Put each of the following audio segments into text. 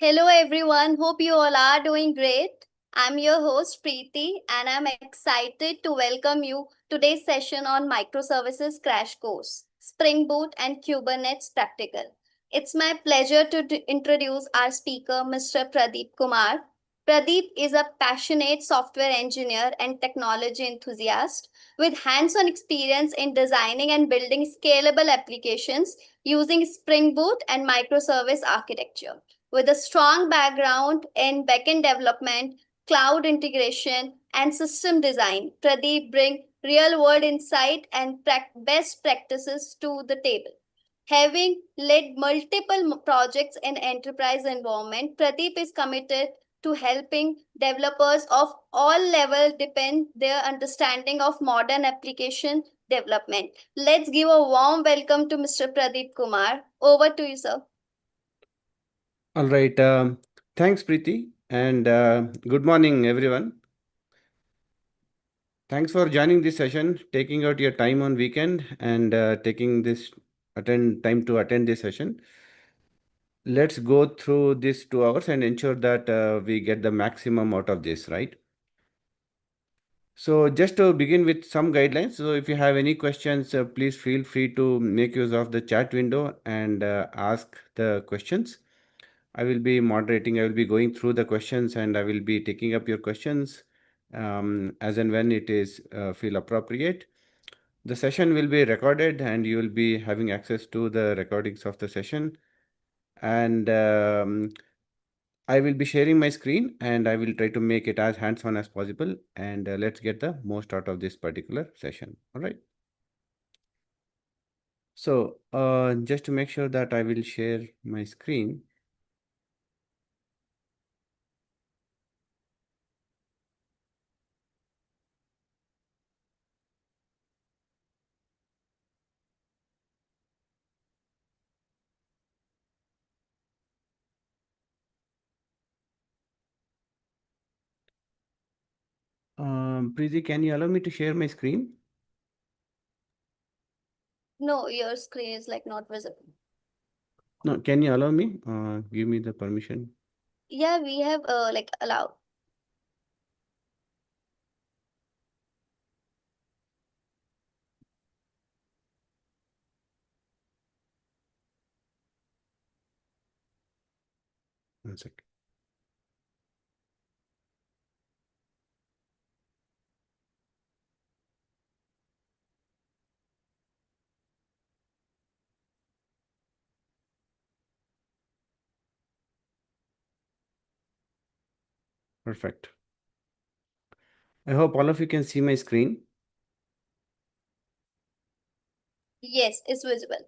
Hello everyone, hope you all are doing great. I'm your host Preeti and I'm excited to welcome you today's session on Microservices Crash Course, Spring Boot and Kubernetes Practical. It's my pleasure to introduce our speaker, Mr. Pradeep Kumar. Pradeep is a passionate software engineer and technology enthusiast with hands-on experience in designing and building scalable applications using Spring Boot and microservice architecture. With a strong background in backend development, cloud integration, and system design, Pradeep brings real world insight and best practices to the table. Having led multiple projects in enterprise environment, Pradeep is committed to helping developers of all levels deepen their understanding of modern application development. Let's give a warm welcome to Mr. Pradeep Kumar. Over to you, sir. All right. Thanks, Preeti, and good morning, everyone. Thanks for joining this session, taking out your time on weekend, and taking this time to attend this session. Let's go through these 2 hours and ensure that we get the maximum out of this, right? So just to begin with some guidelines. So if you have any questions, please feel free to make use of the chat window and ask the questions. I will be moderating. I will be going through the questions and I will be taking up your questions as and when it is feel appropriate. The session will be recorded and you will be having access to the recordings of the session. And I will be sharing my screen and I will try to make it as hands-on as possible. And let's get the most out of this particular session. All right. So just to make sure that I will share my screen. Preeti, can you allow me to share my screen? No, your screen is like not visible. No, can you allow me? Give me the permission. Yeah, we have like allowed. One second. Perfect. I hope all of you can see my screen. Yes, it's visible.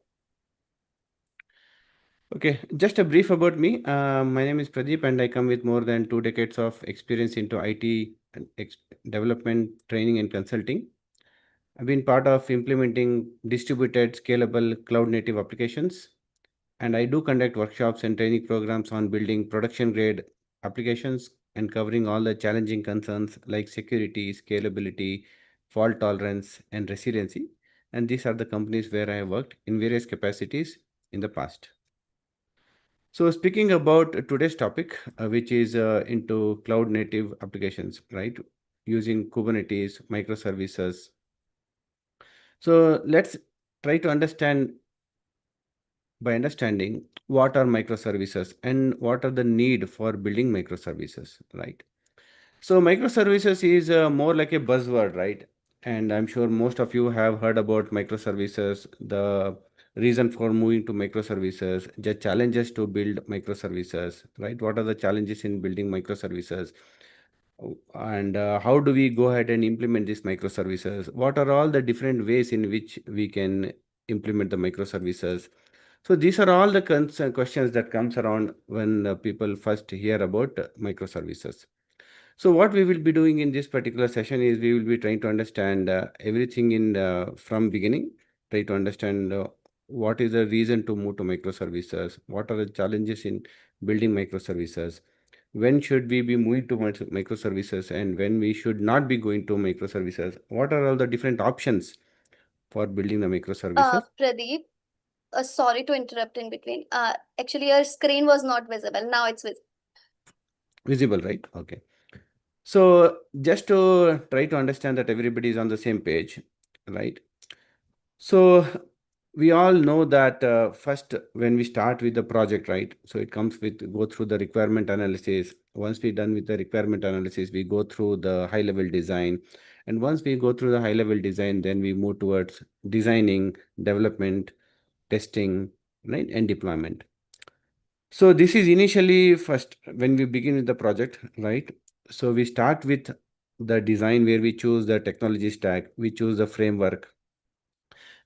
Okay, just a brief about me. My name is Pradeep and I come with more than 2 decades of experience into IT and development, training and consulting. I've been part of implementing distributed, scalable, cloud-native applications, and I do conduct workshops and training programs on building production-grade applications and covering all the challenging concerns like security, scalability, fault tolerance, and resiliency. And these are the companies where I have worked in various capacities in the past. So speaking about today's topic, which is into cloud-native applications, right? Using Kubernetes, microservices. So let's try to understand by understanding what are microservices and what are the need for building microservices, right? So microservices is more like a buzzword, right? And I'm sure most of you have heard about microservices, the reason for moving to microservices, the challenges to build microservices, right? What are the challenges in building microservices? And how do we go ahead and implement these microservices? What are all the different ways in which we can implement the microservices? So these are all the questions that comes around when people first hear about microservices. So what we will be doing in this particular session is we will be trying to understand everything in from beginning, try to understand what is the reason to move to microservices, what are the challenges in building microservices, when should we be moving to microservices and when we should not be going to microservices, what are all the different options for building the microservices. Pradeep, sorry to interrupt in between. Actually, your screen was not visible. Now it's visible. Visible, right? Okay. So just to try to understand that everybody is on the same page, right? So we all know that first when we start with the project, right? So it comes with go through the requirement analysis. Once we're done with the requirement analysis, we go through the high level design. And once we go through the high level design, then we move towards designing, development, testing, right? And deployment. So this is initially first when we begin with the project, right? So we start with the design where we choose the technology stack, we choose the framework,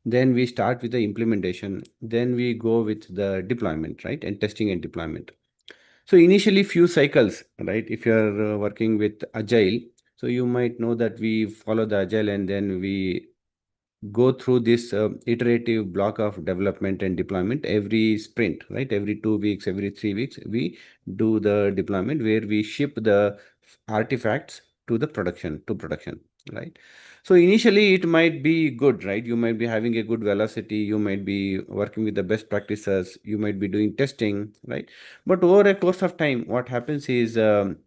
then we start with the implementation, then we go with the deployment, right? And testing and deployment. So initially few cycles, right? If you're working with agile, so you might know that we follow the agile and then we go through this iterative block of development and deployment every sprint, right? Every 2 weeks, every 3 weeks, we do the deployment where we ship the artifacts to the production, right? So initially it might be good, right? You might be having a good velocity, you might be working with the best practices, you might be doing testing, right? But over a course of time, what happens is the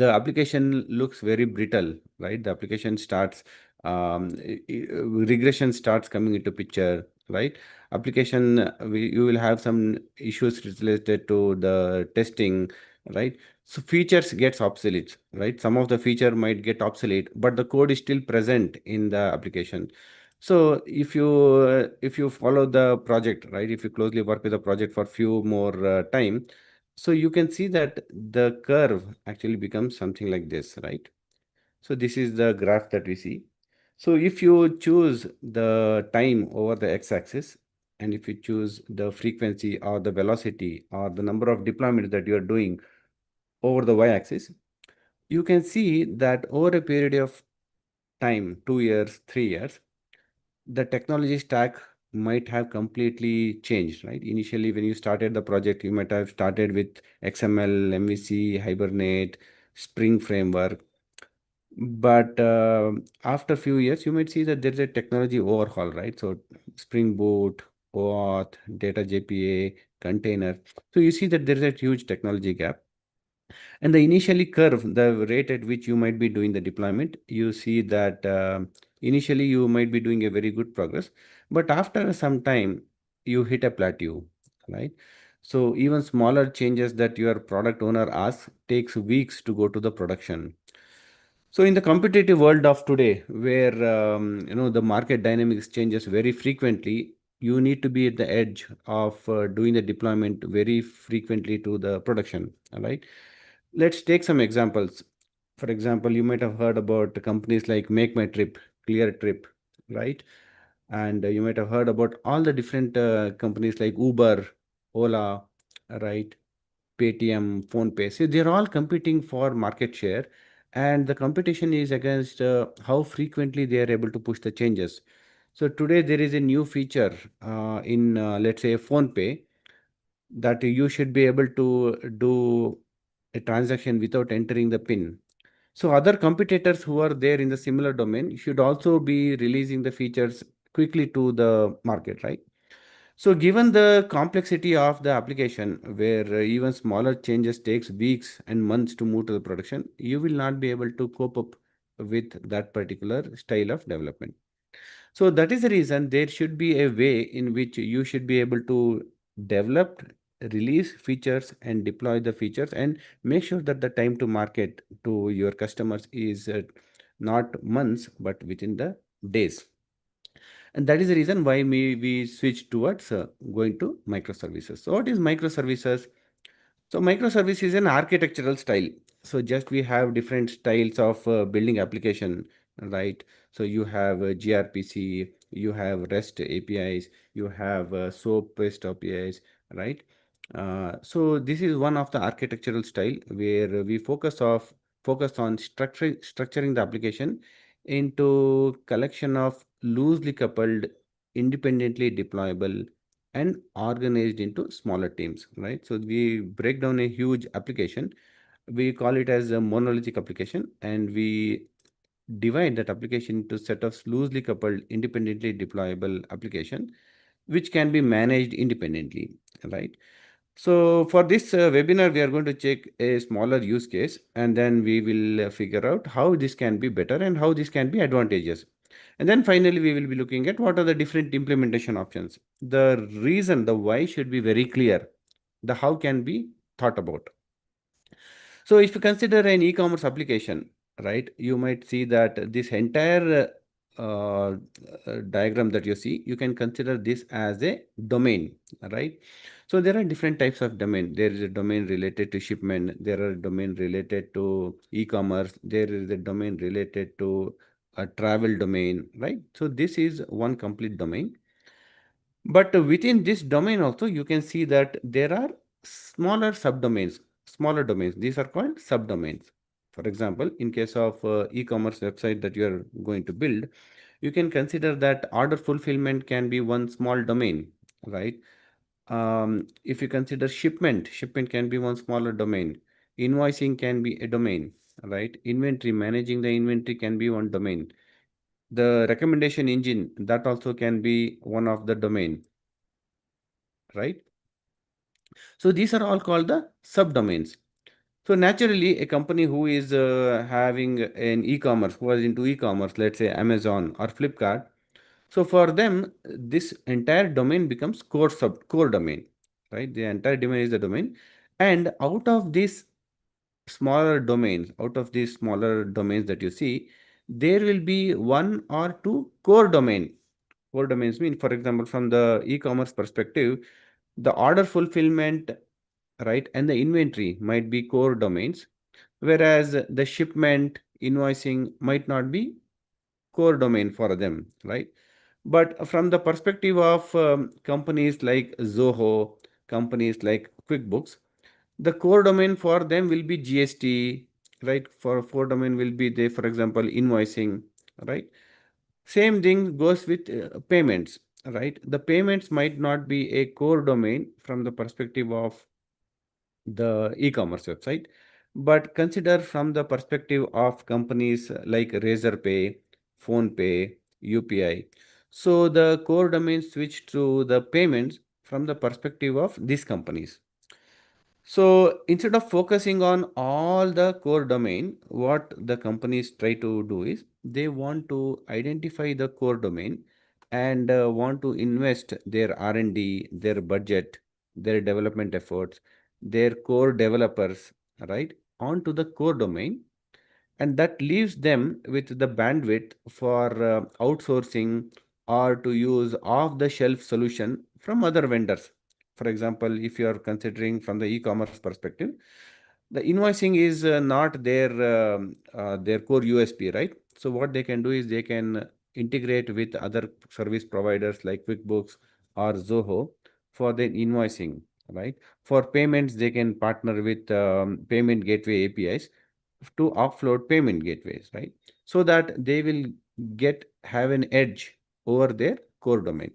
application looks very brittle, right? The application starts regression starts coming into picture, right? Application you will have some issues related to the testing, right? So features gets obsolete, right? Some of the feature might get obsolete, but the code is still present in the application. So if you follow the project, right? If you closely work with the project for few more time, so you can see that the curve actually becomes something like this, right? So this is the graph that we see. So if you choose the time over the x-axis, and if you choose the frequency or the velocity or the number of deployments that you are doing over the y-axis, you can see that over a period of time, 2 years, 3 years, the technology stack might have completely changed, right? Initially, when you started the project, you might have started with XML, MVC, Hibernate, Spring framework. But after a few years, you might see that there's a technology overhaul, right? So Spring Boot, OAuth, Data JPA, container. So you see that there's a huge technology gap. And the initially curve, the rate at which you might be doing the deployment, you see that initially you might be doing a very good progress, but after some time you hit a plateau, right? So even smaller changes that your product owner asks takes weeks to go to the production. So in the competitive world of today, where the market dynamics changes very frequently, you need to be at the edge of doing the deployment very frequently to the production. All right. Let's take some examples. For example, you might have heard about companies like Make My Trip, Clear Trip, right? And you might have heard about all the different companies like Uber, Ola, right? Paytm, PhonePe. So they're all competing for market share, and the competition is against how frequently they are able to push the changes. So today there is a new feature in let's say PhonePe that you should be able to do a transaction without entering the PIN. So other competitors who are there in the similar domain should also be releasing the features quickly to the market, right? So given the complexity of the application, where even smaller changes takes weeks and months to move to the production, you will not be able to cope up with that particular style of development. So that is the reason there should be a way in which you should be able to develop, release features and deploy the features and make sure that the time to market to your customers is not months but within the days. And that is the reason why we switch towards going to microservices. So what is microservices? So microservice is an architectural style. So just we have different styles of building application, right? So you have gRPC, you have REST APIs, you have SOAP REST APIs, right? So this is one of the architectural style where we focus on structuring the application into collection of loosely coupled, independently deployable and organized into smaller teams, right? So we break down a huge application. We call it as a monolithic application, and we divide that application into set of loosely coupled, independently deployable application, which can be managed independently, right? So for this webinar, we are going to check a smaller use case, and then we will figure out how this can be better and how this can be advantageous. And then finally, we will be looking at what are the different implementation options. The reason, the why should be very clear. The how can be thought about. So if you consider an e-commerce application, right, you might see that this entire diagram that you see, you can consider this as a domain, right? So there are different types of domain. There is a domain related to shipment. There are domain related to e-commerce. There is a domain related to a travel domain, right? So this is one complete domain. But within this domain also, you can see that there are smaller subdomains, smaller domains. These are called subdomains. For example, in case of e-commerce website that you are going to build, you can consider that order fulfillment can be one small domain, right? If you consider shipment can be one smaller domain. Invoicing can be a domain, right? Inventory, managing the inventory can be one domain. The recommendation engine, that also can be one of the domain, right? So these are all called the subdomains. So naturally, a company who is having an e-commerce, who is into e-commerce, let's say Amazon or Flipkart, so for them, this entire domain becomes core domain, right? The entire domain is the domain, and out of these smaller domains that you see, there will be one or two core domain. Core domains mean, for example, from the e-commerce perspective, the order fulfillment, right, and the inventory might be core domains, whereas the shipment, invoicing might not be core domain for them, right? But from the perspective of companies like Zoho, companies like QuickBooks, the core domain for them will be GST, right? For core domain will be there, for example, invoicing, right? Same thing goes with payments, right? The payments might not be a core domain from the perspective of the e-commerce website, but consider from the perspective of companies like Razorpay, PhonePay, UPI. So the core domain switch to the payments from the perspective of these companies. So instead of focusing on all the core domain, what the companies try to do is they want to identify the core domain and want to invest their R&D, their budget, their development efforts, their core developers, right, onto the core domain, and that leaves them with the bandwidth for outsourcing or to use off the shelf solution from other vendors. For example, if you are considering from the e-commerce perspective, the invoicing is not their core USP, right? So what they can do is they can integrate with other service providers like QuickBooks or Zoho for the invoicing, right? For payments, they can partner with payment gateway APIs to offload payment gateways, right? So that they will have an edge over their core domain.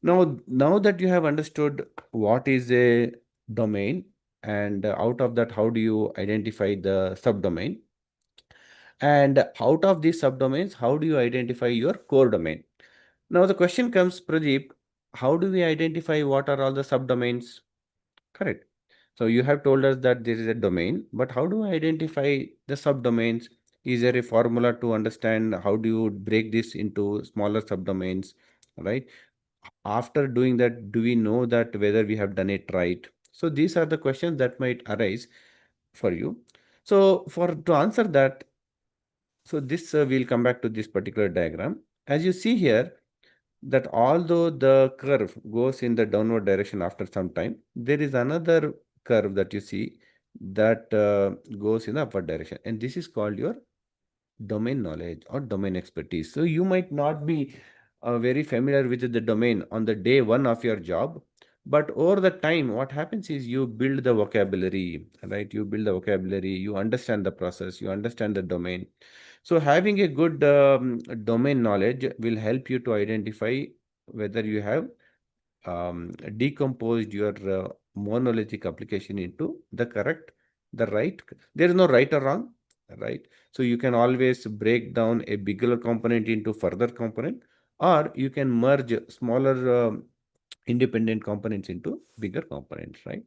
Now that you have understood what is a domain, and out of that, how do you identify the subdomain? And out of these subdomains, how do you identify your core domain? Now the question comes, Pradeep, how do we identify what are all the subdomains? Correct. So you have told us that there is a domain, but how do I identify the subdomains? Is there a formula to understand how do you break this into smaller subdomains, right? After doing that, do we know that whether we have done it right? So these are the questions that might arise for you. So for to answer that, so this we'll come back to this particular diagram. As you see here, that although the curve goes in the downward direction after some time, there is another curve that you see that goes in the upward direction, and this is called your domain knowledge or domain expertise. So you might not be very familiar with the domain on the day one of your job, but over the time, what happens is you build the vocabulary, right? You build the vocabulary, you understand the process, you understand the domain. So having a good domain knowledge will help you to identify whether you have decomposed your monolithic application into the right. There is no right or wrong, right? So you can always break down a bigger component into further component, or you can merge smaller independent components into bigger components, right?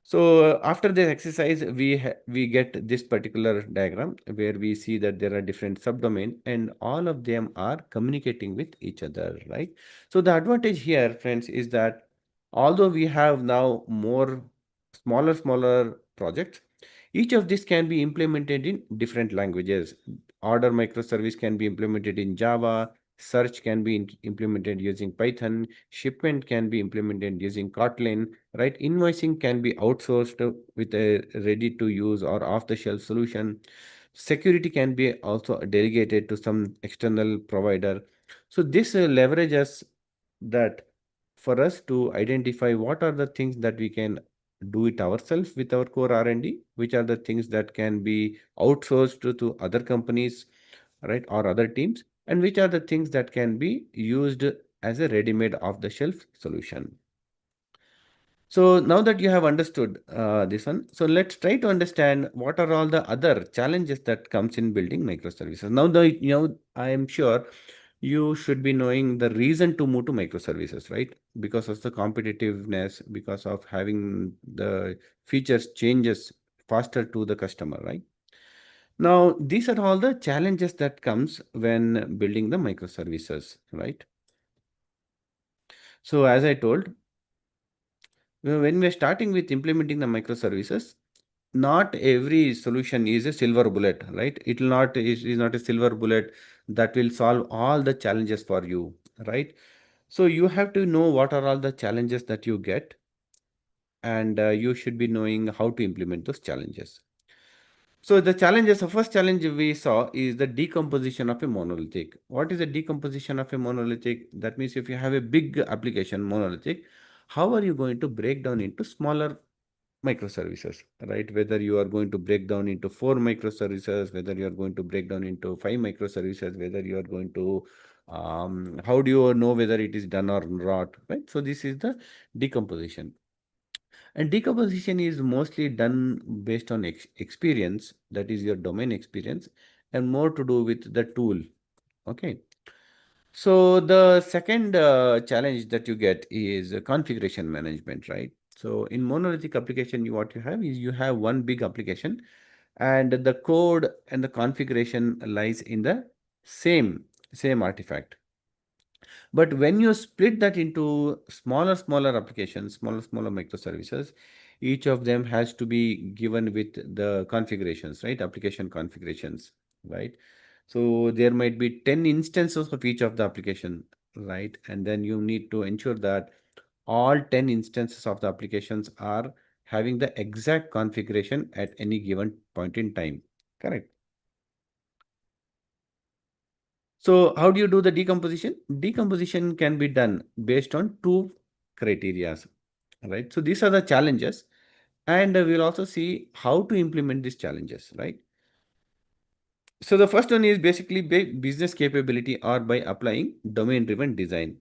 So after this exercise, we get this particular diagram where we see that there are different subdomain and all of them are communicating with each other, right? So the advantage here, friends, is that although we have now more smaller projects, each of these can be implemented in different languages. Order microservice can be implemented in Java, search can be implemented using Python, shipment can be implemented using Kotlin, right? Invoicing can be outsourced with a ready to use or off the shelf solution. Security can be also delegated to some external provider. So this leverages that for us to identify what are the things that we can do it ourselves with our core R&D, which are the things that can be outsourced to other companies, right, or other teams, and which are the things that can be used as a ready-made off-the-shelf solution. So now that you have understood this one, so let's try to understand what are all the other challenges that comes in building microservices. Now, I am sure you should be knowing the reason to move to microservices, right? Because of the competitiveness, because of having the features changes faster to the customer, right? Now, these are all the challenges that comes when building the microservices, right? So as I told, when we're starting with implementing the microservices, not every solution is a silver bullet, right? It will not is not a silver bullet that will solve all the challenges for you, right? So you have to know what are all the challenges that you get, and you should be knowing how to implement those challenges. So the first challenge we saw is the decomposition of a monolithic. What is the decomposition of a monolithic? That means if you have a big application monolithic, how are you going to break down into smaller microservices, right? Whether you are going to break down into 4 microservices, whether you are going to break down into 5 microservices, whether you are going to, how do you know whether it is done or not, right? So this is the decomposition. And decomposition is mostly done based on experience, that is your domain experience, and more to do with the tool. Okay. So the second challenge that you get is configuration management, right? So in monolithic application, what you have is you have one big application, and the code and the configuration lies in the same artifact. But when you split that into smaller applications, smaller microservices, each of them has to be given with the configurations, right? Application configurations, right? So there might be 10 instances of each of the application, right? And then you need to ensure that all 10 instances of the applications are having the exact configuration at any given point in time. Correct. So how do you do the decomposition? Decomposition can be done based on two criteria, right? So these are the challenges, and we'll also see how to implement these challenges, right? So the first one is basically business capability or by applying domain-driven design.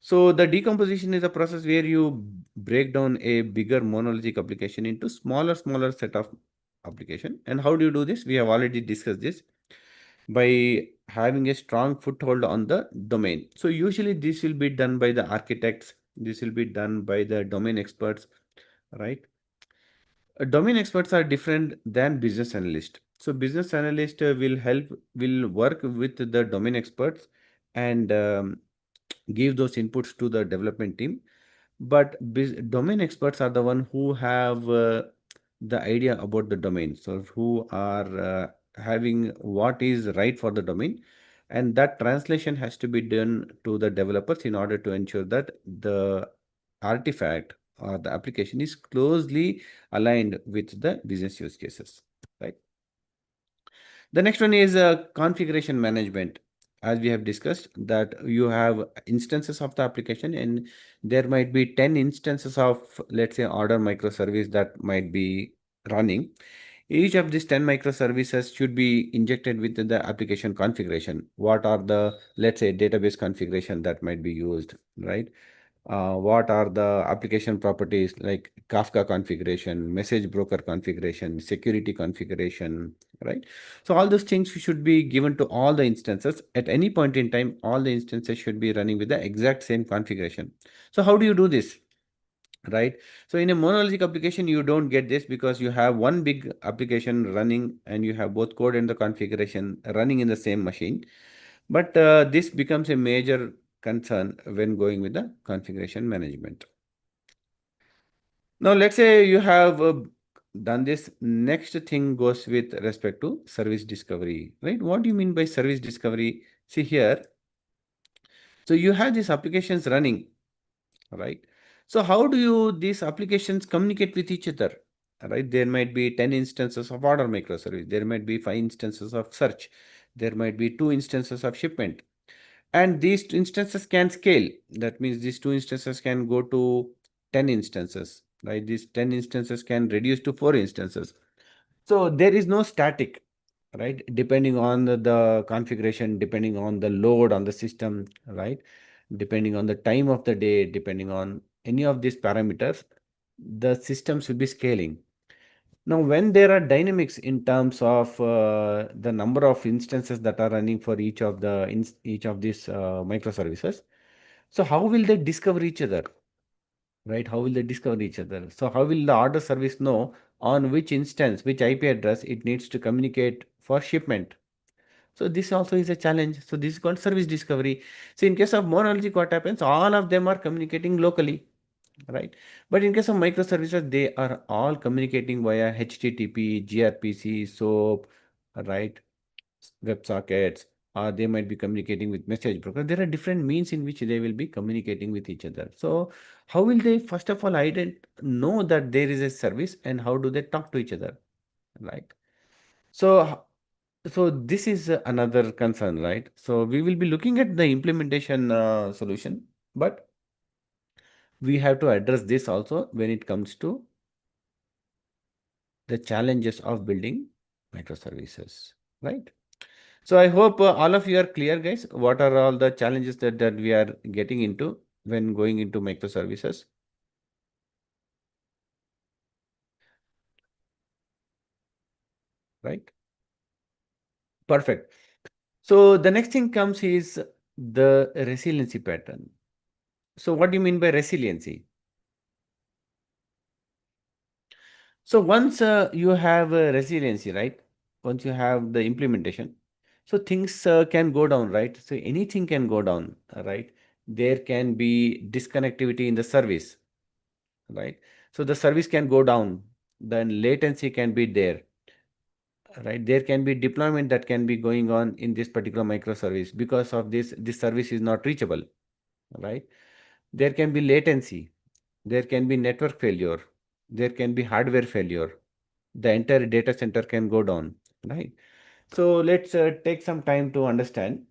So the decomposition is a process where you break down a bigger monolithic application into smaller set of application. And how do you do this? We have already discussed this by having a strong foothold on the domain. So usually this will be done by the architects. This will be done by the domain experts, right? Domain experts are different than business analyst. So business analyst will work with the domain experts and give those inputs to the development team. But domain experts are the one who have the idea about the domain. So who are having what is right for the domain, and that translation has to be done to the developers in order to ensure that the artifact or the application is closely aligned with the business use cases, right? The next one is configuration management. As we have discussed, that you have instances of the application, and there might be 10 instances of, let's say, order microservice that might be running. Each of these 10 microservices should be injected with the application configuration. What are the, let's say, database configuration that might be used, right? what are the application properties like Kafka configuration, message broker configuration, security configuration, right? So all those things should be given to all the instances. At any point in time, all the instances should be running with the exact same configuration. So how do you do this? Right. So in a monolithic application, you don't get this because you have one big application running and you have both code and the configuration running in the same machine. But this becomes a major concern when going with the configuration management. Now, let's say you have done this. Next thing goes with respect to service discovery, right? What do you mean by service discovery? See here. So you have these applications running, right? So how do you these applications communicate with each other, right? There might be 10 instances of order microservice. There might be 5 instances of search. There might be 2 instances of shipment. And these instances can scale. That means these 2 instances can go to 10 instances, right? These 10 instances can reduce to 4 instances. So there is no static, right? Depending on the configuration, depending on the load on the system, right? Depending on the time of the day, depending on any of these parameters, the systems will be scaling. Now, when there are dynamics in terms of the number of instances that are running for each of each of these microservices, so how will they discover each other, right? How will they discover each other? So how will the order service know on which instance, which IP address it needs to communicate for shipment? So this also is a challenge. So this is called service discovery. So in case of monolithic, what happens? All of them are communicating locally, right? But in case of microservices, they are all communicating via HTTP, gRPC, SOAP, right? WebSockets, or they might be communicating with message broker. There are different means in which they will be communicating with each other. So how will they first of all know that there is a service, and how do they talk to each other, right? So so this is another concern, right? So we will be looking at the implementation solution, but we have to address this also when it comes to the challenges of building microservices, right? So I hope all of you are clear, guys. What are all the challenges that we are getting into when going into microservices? Right? Perfect. So the next thing comes is the resiliency pattern. So what do you mean by resiliency? So once you have resiliency, right? Once you have the implementation, so things can go down, right? So anything can go down, right? There can be disconnectivity in the service, right? So the service can go down, then latency can be there, right? There can be deployment that can be going on in this particular microservice because of this service is not reachable, right? There can be latency, there can be network failure, there can be hardware failure, the entire data center can go down, right? So let's take some time to understand.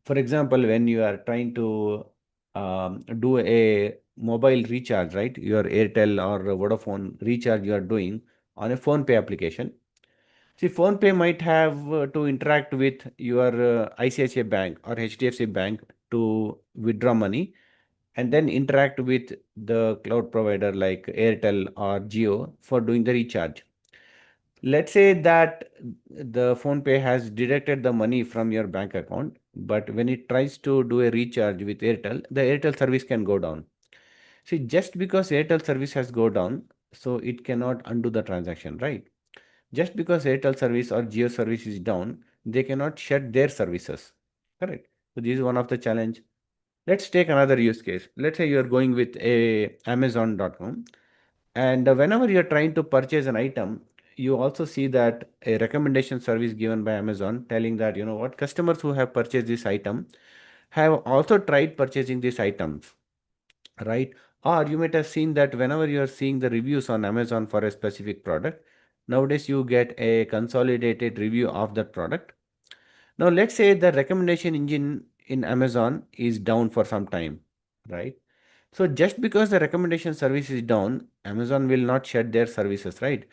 For example, when you are trying to do a mobile recharge, right? Your Airtel or Vodafone recharge you are doing on a phone pay application. See, phone pay might have to interact with your ICICI Bank or HDFC Bank to withdraw money, and then interact with the cloud provider like Airtel or Jio for doing the recharge. Let's say that the phone pay has deducted the money from your bank account, but when it tries to do a recharge with Airtel, the Airtel service can go down. See, just because Airtel service has go down, so it cannot undo the transaction, right? Just because Airtel service or Jio service is down, they cannot shut their services. Correct. So this is one of the challenge. Let's take another use case. Let's say you are going with a Amazon.com, and whenever you are trying to purchase an item, you also see that a recommendation service given by Amazon telling that, you know what, customers who have purchased this item have also tried purchasing these items, right? Or you might have seen that whenever you are seeing the reviews on Amazon for a specific product, nowadays you get a consolidated review of that product. Now, let's say the recommendation engine in Amazon is down for some time, right? So just because the recommendation service is down, Amazon will not shut their services, right?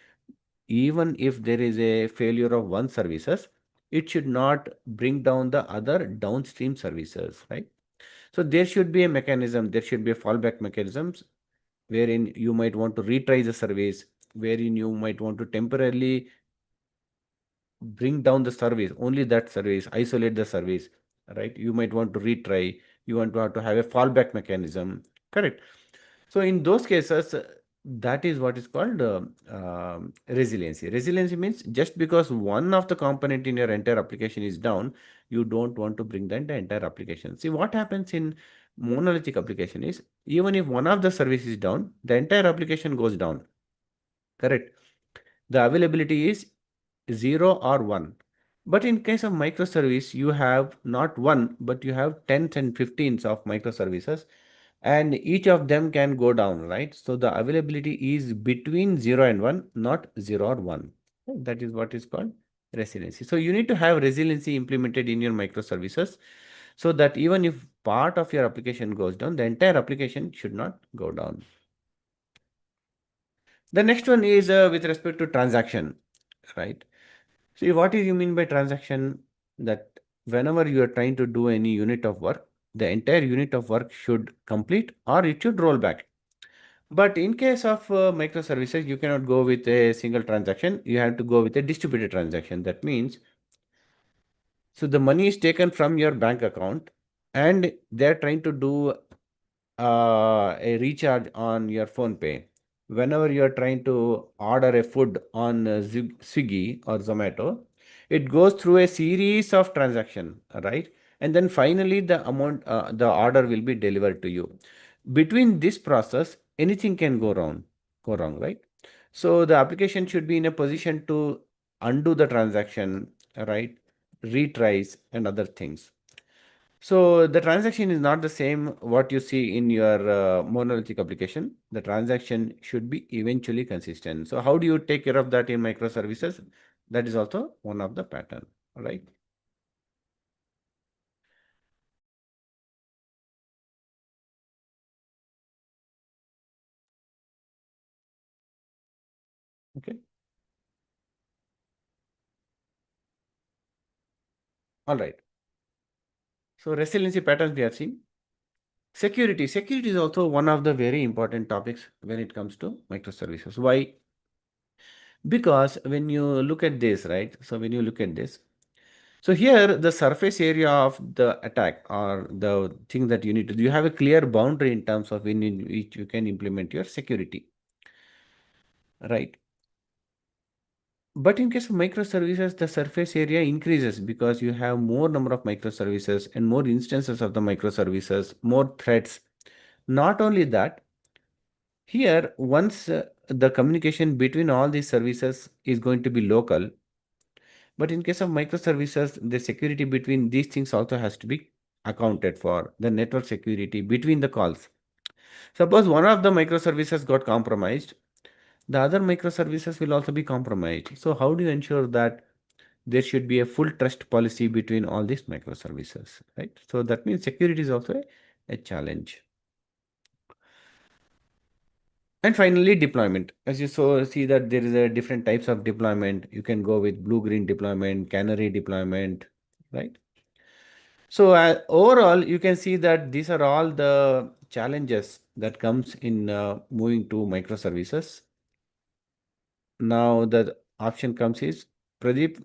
Even if there is a failure of one services, it should not bring down the other downstream services, right? So there should be a mechanism, there should be a fallback mechanisms wherein you might want to retry the service, wherein you might want to temporarily bring down the service, only that service, isolate the service, right? You might want to retry, you want to have a fallback mechanism, correct? So in those cases, that is what is called resiliency. Resiliency means just because one of the component in your entire application is down, you don't want to bring down the entire application. See what happens in monolithic application is even if one of the service is down, the entire application goes down, correct? The availability is 0 or 1. But in case of microservice, you have not one, but you have tens and fifteens of microservices, and each of them can go down, right? So the availability is between 0 and 1, not 0 or 1. That is what is called resiliency. So you need to have resiliency implemented in your microservices so that even if part of your application goes down, the entire application should not go down. The next one is with respect to transaction, right? See, what do you mean by transaction? That whenever you are trying to do any unit of work, the entire unit of work should complete or it should roll back. But in case of microservices, you cannot go with a single transaction. You have to go with a distributed transaction. That means, so the money is taken from your bank account and they're trying to do a recharge on your phone pay. Whenever you are trying to order a food on Swiggy or Zomato, it goes through a series of transaction, right? And then finally the amount, the order will be delivered to you. Between this process, anything can go wrong, right? So the application should be in a position to undo the transaction, right? Retries and other things. So the transaction is not the same what you see in your monolithic application. The transaction should be eventually consistent. So how do you take care of that in microservices? That is also one of the pattern, right? Okay. All right. So resiliency patterns we have seen. Security. Security is also one of the very important topics when it comes to microservices. Why? Because when you look at this, right? So when you look at this, so here the surface area of the attack or the thing that you need to do, you have a clear boundary in terms of in which you can implement your security, right? But in case of microservices, the surface area increases because you have more number of microservices and more instances of the microservices, more threads. Not only that, here once the communication between all these services is going to be local, but in case of microservices, the security between these things also has to be accounted for, the network security between the calls. Suppose one of the microservices got compromised, the other microservices will also be compromised. So how do you ensure that there should be a full trust policy between all these microservices, right? So that means security is also a challenge. And finally, deployment. As you see that there is a different types of deployment. You can go with blue-green deployment, canary deployment, right? So overall, you can see that these are all the challenges that comes in moving to microservices. Now the option comes is, Pradeep,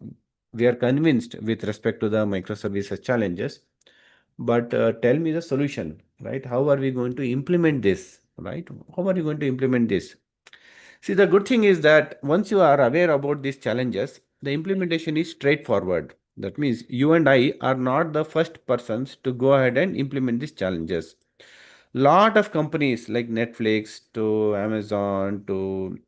we are convinced with respect to the microservices challenges, but tell me the solution, right? How are we going to implement this, right? How are you going to implement this? See, the good thing is that once you are aware about these challenges, the implementation is straightforward. That means you and I are not the first persons to go ahead and implement these challenges. Lot of companies like Netflix to Amazon to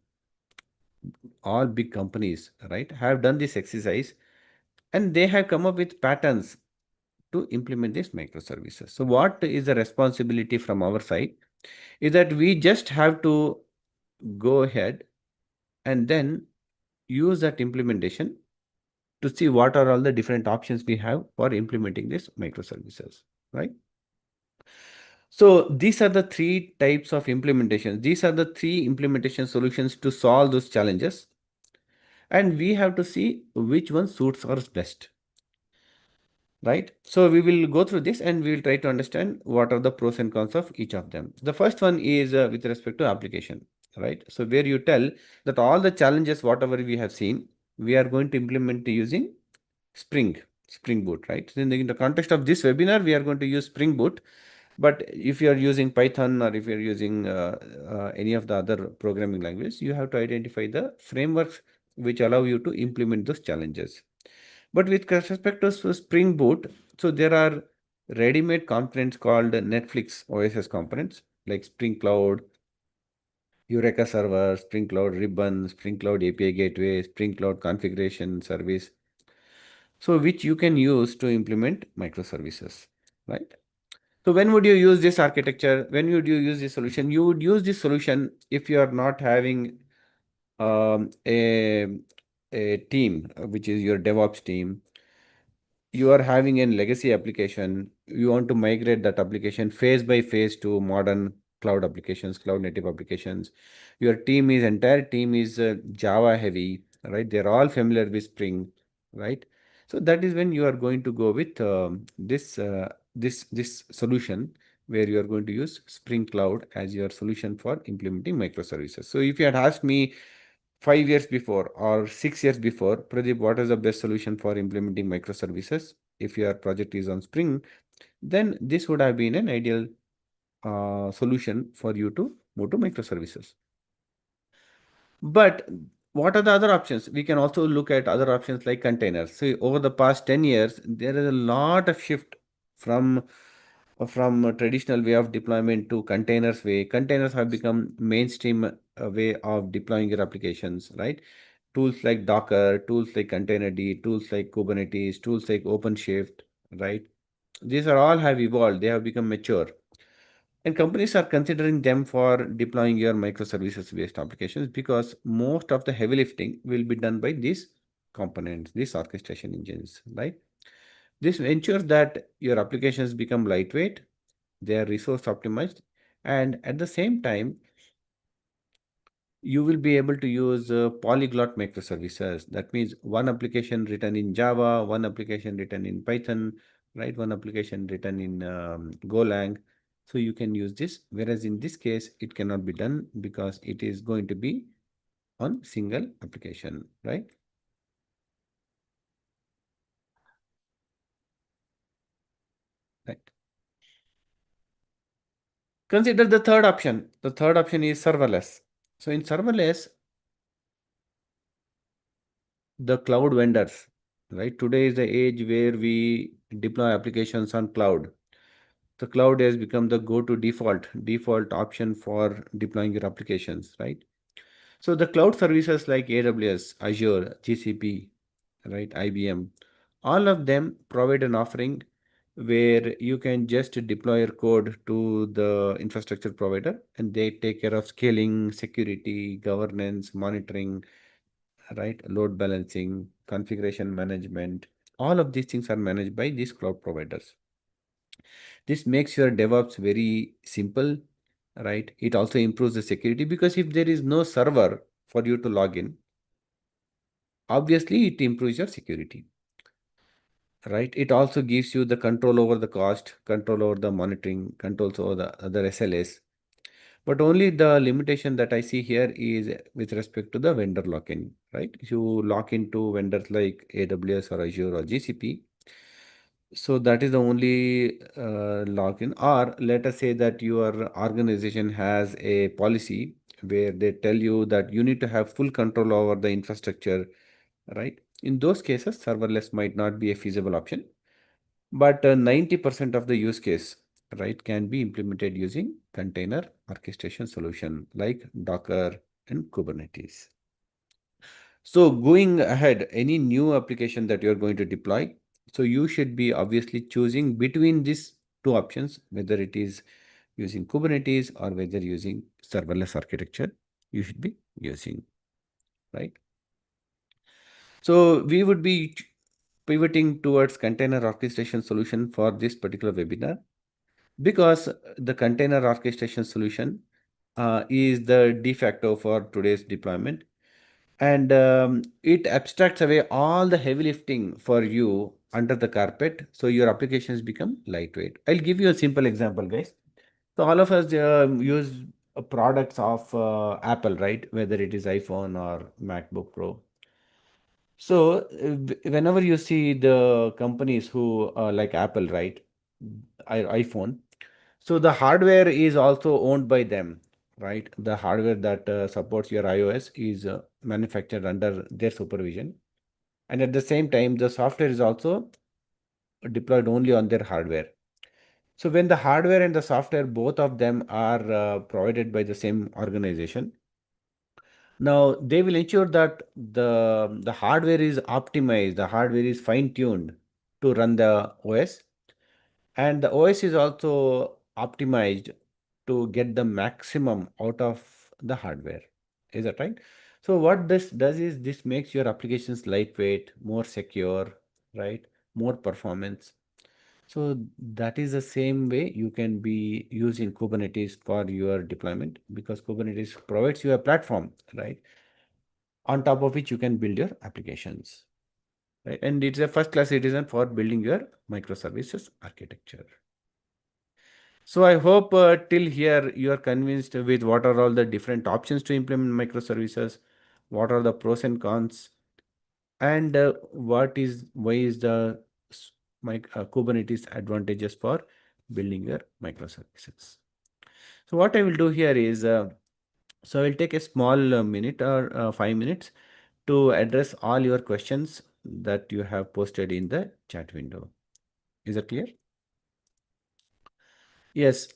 all big companies, right, have done this exercise and they have come up with patterns to implement these microservices. So what is the responsibility from our side is that we just have to go ahead and then use that implementation to see what are all the different options we have for implementing these microservices, right? So these are the three types of implementations. These are the three implementation solutions to solve those challenges. And we have to see which one suits us best. right? So we will go through this and we will try to understand what are the pros and cons of each of them. The first one is with respect to application, right? So where you tell that all the challenges, whatever we have seen, we are going to implement using Spring Boot, right? So in the context of this webinar, we are going to use Spring Boot. But if you are using Python or if you are using any of the other programming languages, you have to identify the frameworks which allow you to implement those challenges. But with respect to Spring Boot, so there are ready-made components called Netflix OSS components like Spring Cloud, Eureka Server, Spring Cloud Ribbon, Spring Cloud API Gateway, Spring Cloud Configuration Service. So which you can use to implement microservices, right? So when would you use this architecture? When would you use this solution? You would use this solution if you are not having um, a, a team, which is your DevOps team. You are having a legacy application. You want to migrate that application phase by phase to modern cloud applications, cloud native applications. Your entire team is Java heavy, right? They're all familiar with Spring, right? So that is when you are going to go with this solution where you are going to use Spring Cloud as your solution for implementing microservices. So if you had asked me 5 years before or 6 years before, Pradeep, what is the best solution for implementing microservices? If your project is on Spring, then this would have been an ideal solution for you to move to microservices. But what are the other options? We can also look at other options like containers. So over the past 10 years, there is a lot of shift from a traditional way of deployment to containers way. Containers have become mainstream way of deploying your applications, right? Tools like Docker, tools like Containerd, tools like Kubernetes, tools like OpenShift, right? These are all have evolved. They have become mature. And companies are considering them for deploying your microservices based applications because most of the heavy lifting will be done by these components, these orchestration engines, right? This ensures that your applications become lightweight, they are resource optimized, and at the same time, you will be able to use polyglot microservices. That means one application written in Java, one application written in Python, right? One application written in Golang. So you can use this. Whereas in this case, it cannot be done because it is going to be on single application, right? Right. Consider the third option. The third option is serverless. So in serverless, the cloud vendors, right? Today is the age where we deploy applications on cloud. The cloud has become the go-to default option for deploying your applications, right? So the cloud services like AWS, Azure, GCP, right, IBM, all of them provide an offering where you can just deploy your code to the infrastructure provider and they take care of scaling, security, governance, monitoring, right, load balancing, configuration management. All of these things are managed by these cloud providers. This makes your DevOps very simple, right? It also improves the security because if there is no server for you to log in, obviously it improves your security, right? It also gives you the control over the cost, control over the monitoring, controls over the other SLAs. But only the limitation that I see here is with respect to the vendor lock-in, right? If you lock into vendors like AWS or Azure or GCP, so that is the only login. Or let us say that your organization has a policy where they tell you that you need to have full control over the infrastructure, right? In those cases, serverless might not be a feasible option, but 90% of the use case, right, can be implemented using container orchestration solution like Docker and Kubernetes. So going ahead, any new application that you're going to deploy, so you should be obviously choosing between these two options, whether it is using Kubernetes or whether using serverless architecture, you should be using, right? So we would be pivoting towards container orchestration solution for this particular webinar because the container orchestration solution is the de facto for today's deployment. And it abstracts away all the heavy lifting for you under the carpet, so your applications become lightweight. I'll give you a simple example, guys. So all of us use products of Apple, right? Whether it is iPhone or MacBook Pro. So whenever you see the companies who like Apple, right? iPhone. So the hardware is also owned by them, right? The hardware that supports your iOS is manufactured under their supervision. And at the same time, the software is also deployed only on their hardware. So when the hardware and the software, both of them are provided by the same organization, now they will ensure that the hardware is optimized, the hardware is fine-tuned to run the OS, and the OS is also optimized to get the maximum out of the hardware. Is that right? So what this does is this makes your applications lightweight, more secure, right? More performance. So that is the same way you can be using Kubernetes for your deployment, because Kubernetes provides you a platform, right? On top of which you can build your applications, right? And it's a first class citizen for building your microservices architecture. So I hope till here you are convinced with what are all the different options to implement microservices, what are the pros and cons, and why is the Kubernetes advantages for building your microservices. So what I will do here is, so I will take a small minute or 5 minutes to address all your questions that you have posted in the chat window. Is that clear? Yes.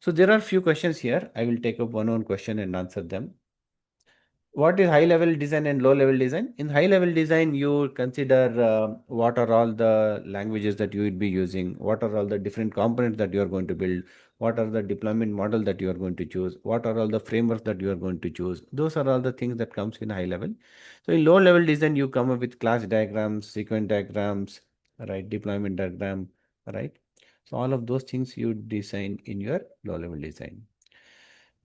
So there are few questions here. I will take up one question and answer them. What is high level design and low level design? In high level design, you consider what are all the languages that you would be using, what are all the different components that you are going to build, what are the deployment model that you are going to choose, what are all the frameworks that you are going to choose. Those are all the things that comes in high level. So in low level design, you come up with class diagrams, sequence diagrams, right, deployment diagram, right. So all of those things you design in your low level design.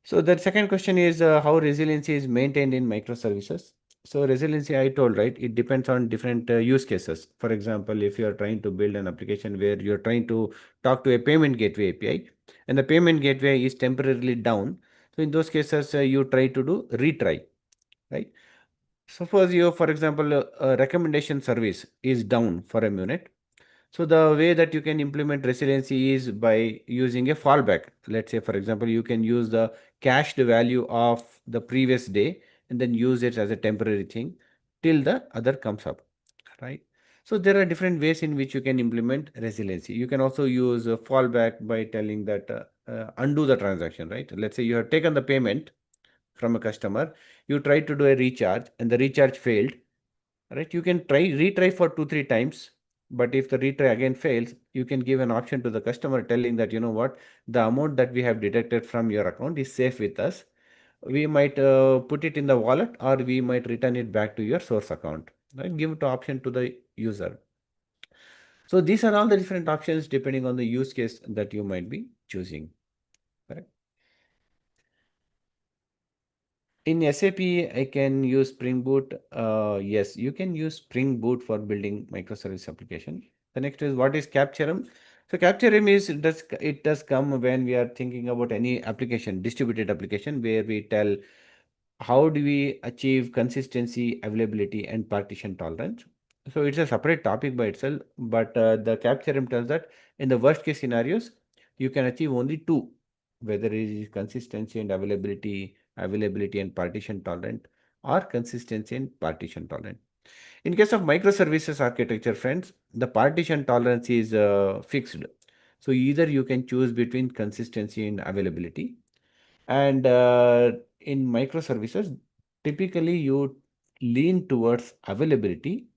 So the second question is how resiliency is maintained in microservices. So resiliency, I told, right, it depends on different use cases. For example, if you are trying to build an application where you're trying to talk to a payment gateway API and the payment gateway is temporarily down, so in those cases, you try to do retry, right? Suppose you, for example, a recommendation service is down for a minute. So the way that you can implement resiliency is by using a fallback. Let's say, for example, you can use the cached value of the previous day and then use it as a temporary thing till the other comes up, right? So there are different ways in which you can implement resiliency. You can also use a fallback by telling that undo the transaction, right? Let's say you have taken the payment from a customer, you try to do a recharge and the recharge failed, right? You can retry for 2 3 times, but if the retry again fails, you can give an option to the customer telling that, you know what, the amount that we have deducted from your account is safe with us. We might put it in the wallet or we might return it back to your source account, right? Give the option to the user. So these are all the different options depending on the use case that you might be choosing, right? In SAP, I can use Spring Boot. Yes, you can use Spring Boot for building microservice application. The next is, what is Capturum? So Capturum is, it does come when we are thinking about any application, distributed application, where we tell how do we achieve consistency, availability, and partition tolerance. So it's a separate topic by itself, but the Capturum tells that in the worst case scenarios, you can achieve only two, whether it is consistency and availability and partition tolerant, or consistency and partition tolerant. In case of microservices architecture, friends, the partition tolerance is fixed. So either you can choose between consistency and availability. And in microservices, typically you lean towards availability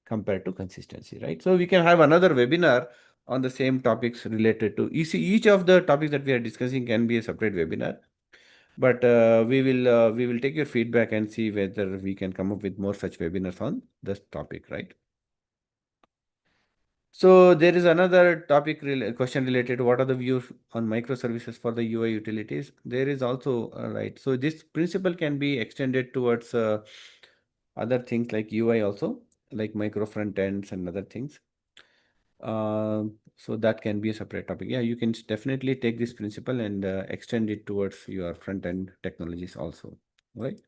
compared to consistency, right? So we can have another webinar on the same topics related to, you see, each of the topics that we are discussing can be a separate webinar, but we will take your feedback and see whether we can come up with more such webinars on this topic, right? So there is another topic question related to what are the views on microservices for the UI utilities. There is also right. So this principle can be extended towards other things like UI also, like micro front ends and other things. So that can be a separate topic. Yeah, you can definitely take this principle and extend it towards your front-end technologies also, right?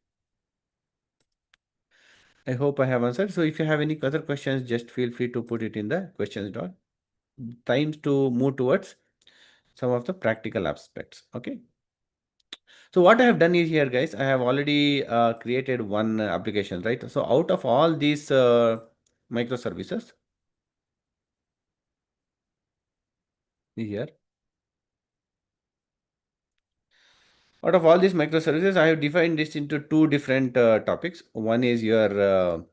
I hope I have answered. So if you have any other questions, just feel free to put it in the questions dot. Time to move towards some of the practical aspects. Okay. So what I have done is here, guys, I have already created one application, right? So out of all these microservices here, out of all these microservices, I have defined this into two different topics. One is your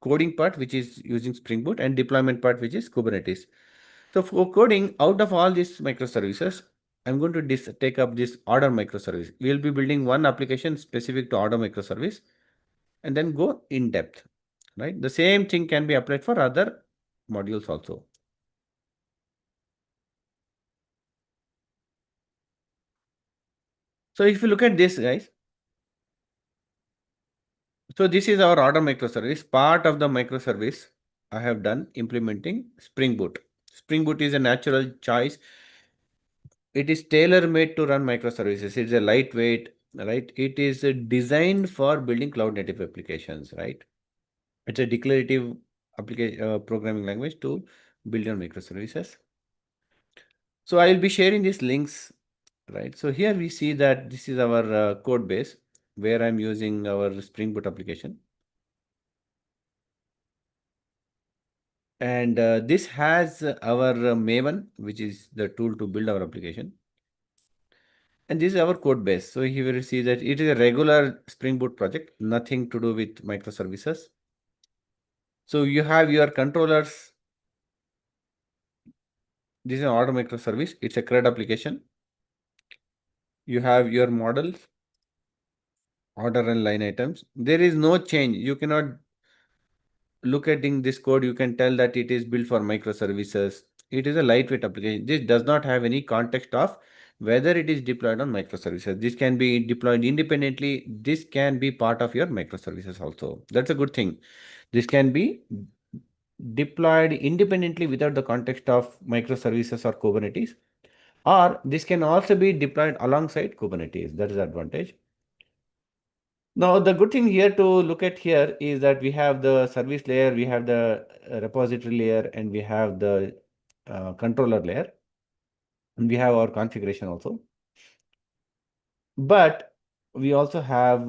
coding part, which is using Spring Boot, and deployment part, which is Kubernetes. So for coding, out of all these microservices, I'm going to take up this order microservice. We'll be building one application specific to order microservice and then go in depth, right? The same thing can be applied for other modules also. So if you look at this, guys, so this is our order microservice. Part of the microservice I have done implementing Spring Boot. Spring Boot is a natural choice. It is tailor-made to run microservices. It's a lightweight, right? It is designed for building cloud-native applications, right? It's a declarative application programming language to build your microservices. So I will be sharing these links, right? So here we see that this is our code base where I'm using our Spring Boot application. And this has our Maven, which is the tool to build our application. And this is our code base. So here we see that it is a regular Spring Boot project, nothing to do with microservices. So you have your controllers. This is an order microservice. It's a CRUD application. You have your models, order and line items. There is no change. You cannot look at this code. You can tell that it is built for microservices. It is a lightweight application. This does not have any context of whether it is deployed on microservices. This can be deployed independently. This can be part of your microservices also. That's a good thing. This can be deployed independently without the context of microservices or Kubernetes, or this can also be deployed alongside Kubernetes. That is the advantage. Now, the good thing here to look at here is that we have the service layer, we have the repository layer, and we have the controller layer, and we have our configuration also. But we also have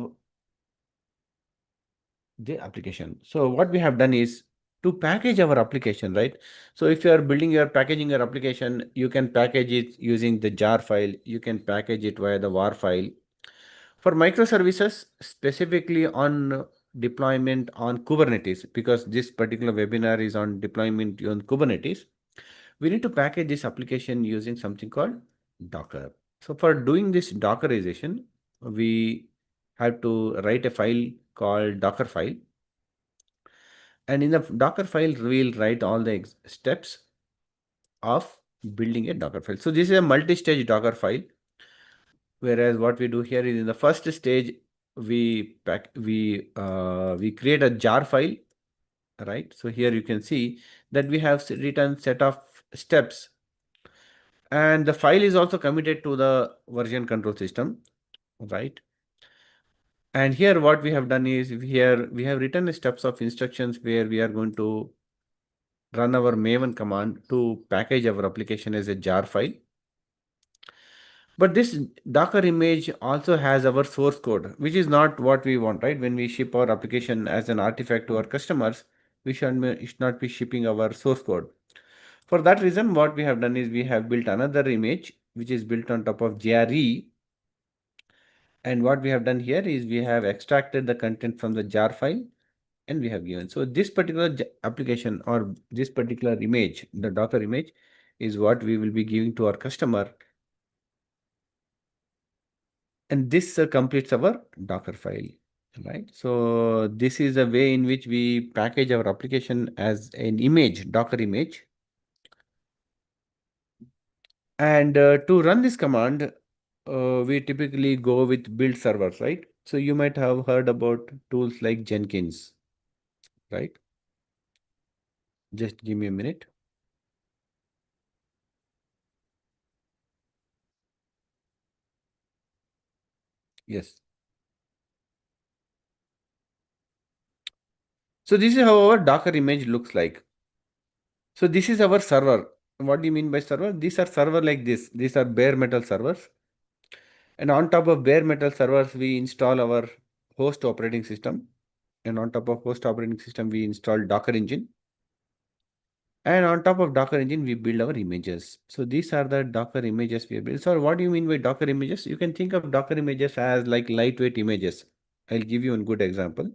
the application. So what we have done is to package our application, right? So if you are packaging your application, you can package it using the jar file. You can package it via the war file. For microservices, specifically on deployment on Kubernetes, because this particular webinar is on deployment on Kubernetes, we need to package this application using something called Docker. So for doing this dockerization, we have to write a file called Docker file. And in the Docker file, we'll write all the steps of building a Docker file. So this is a multi-stage Docker file. Whereas what we do here is in the first stage, we create a jar file, right? So here you can see that we have written set of steps, and the file is also committed to the version control system, right? And here what we have done is here we have written the steps of instructions where we are going to run our Maven command to package our application as a jar file. But this Docker image also has our source code, which is not what we want, right? When we ship our application as an artifact to our customers, should not be shipping our source code. For that reason, what we have done is we have built another image, which is built on top of JRE. And what we have done here is we have extracted the content from the jar file and we have given. So this particular application or this particular image, the Docker image, is what we will be giving to our customer. And this completes our Docker file, right? So this is a way in which we package our application as an image, Docker image. And to run this command, we typically go with build servers, right? So you might have heard about tools like Jenkins, right? Just give me a minute. Yes. So this is how our Docker image looks like. So this is our server. What do you mean by server? These are server like this. These are bare metal servers. And on top of bare metal servers, we install our host operating system. And on top of host operating system, we install Docker engine. And on top of Docker engine, we build our images. So these are the Docker images we build. So what do you mean by Docker images? You can think of Docker images as like lightweight images. I'll give you a good example.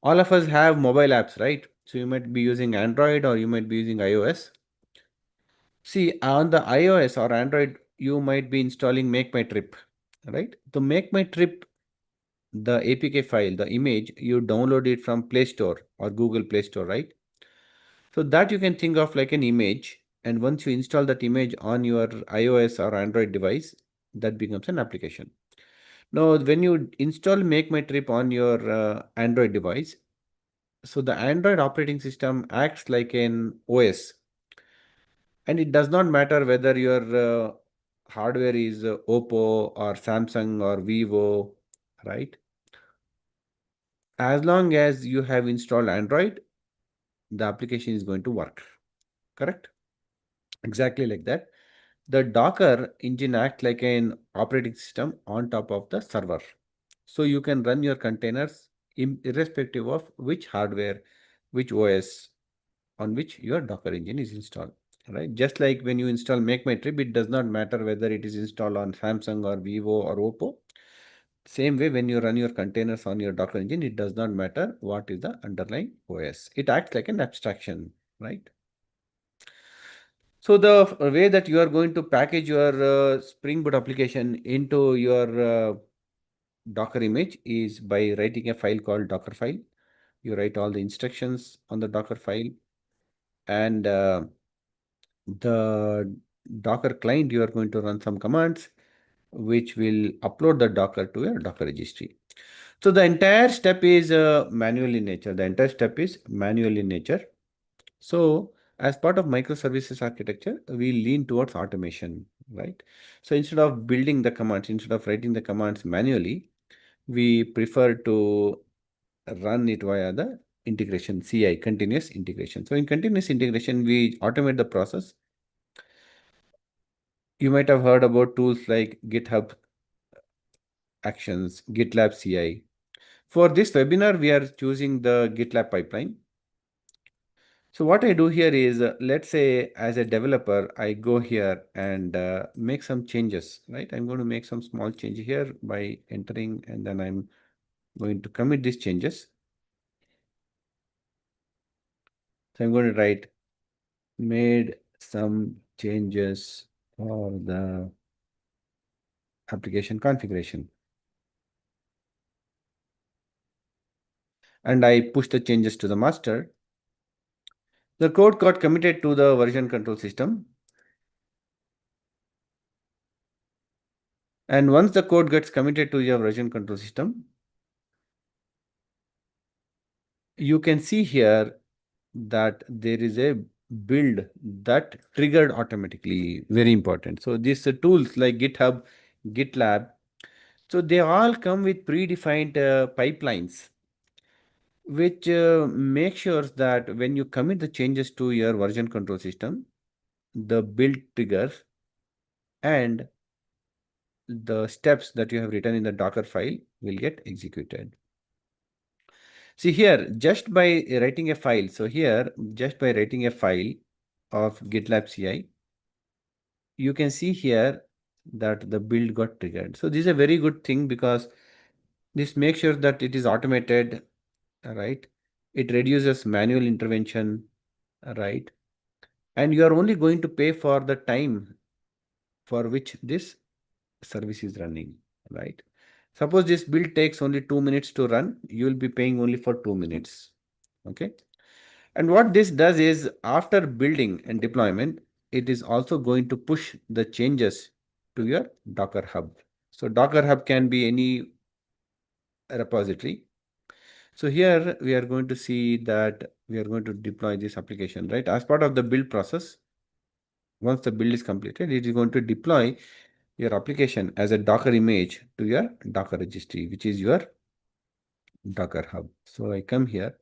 All of us have mobile apps, right? So you might be using Android or you might be using iOS. See, on the iOS or Android, you might be installing Make My Trip, right? To Make My Trip, the APK file, the image, you download it from Play Store or Google Play Store, right? So that you can think of like an image. And once you install that image on your iOS or Android device, that becomes an application. Now, when you install Make My Trip on your Android device, so the Android operating system acts like an OS, and it does not matter whether your hardware is Oppo or Samsung or Vivo, right? As long as you have installed Android, the application is going to work, correct? Exactly like that. The Docker engine acts like an operating system on top of the server. So you can run your containers irrespective of which hardware, which OS on which your Docker engine is installed. Right? Just like when you install Make My Trip, it does not matter whether it is installed on Samsung or Vivo or Oppo. Same way, when you run your containers on your Docker engine, it does not matter what is the underlying OS. It acts like an abstraction, right? So the way that you are going to package your Spring Boot application into your Docker image is by writing a file called Docker file. You write all the instructions on the Docker file, and the Docker client, you are going to run some commands which will upload the Docker to your Docker registry. So the entire step is manual in nature. The entire step is manual in nature. So as part of microservices architecture, we lean towards automation, right? So instead of building the commands, instead of writing the commands manually, we prefer to run it via the integration, CI, continuous integration. So in continuous integration, we automate the process. You might have heard about tools like GitHub Actions, GitLab CI. For this webinar, we are choosing the GitLab pipeline. So what I do here is, let's say as a developer, I go here and make some changes, right? I'm going to make some small change here by entering, and then I'm going to commit these changes. So I'm going to write made some changes for the application configuration. And I push the changes to the master. The code got committed to the version control system. And once the code gets committed to your version control system, you can see here that there is a build that triggered automatically. Very important. So these tools like GitHub, GitLab, so they all come with predefined pipelines, which make sure that when you commit the changes to your version control system, the build triggers and the steps that you have written in the Docker file will get executed. See here, just by writing a file. So here, just by writing a file of GitLab CI, you can see here that the build got triggered. So this is a very good thing because this makes sure that it is automated, right? It reduces manual intervention, right? And you are only going to pay for the time for which this service is running, right? Suppose this build takes only 2 minutes to run, you will be paying only for 2 minutes. Okay. And what this does is after building and deployment, it is also going to push the changes to your Docker Hub. So Docker Hub can be any repository. So here we are going to see that we are going to deploy this application, right? As part of the build process, once the build is completed, it is going to deploy your application as a Docker image to your Docker registry, which is your Docker hub. So I come here.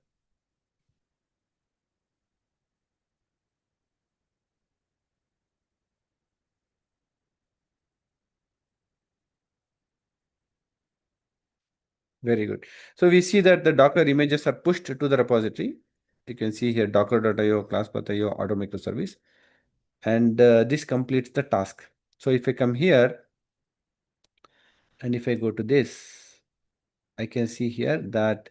Very good. So we see that the Docker images are pushed to the repository. You can see here docker.io, class.io, auto microservice, and this completes the task. So if I come here and if I go to this, I can see here that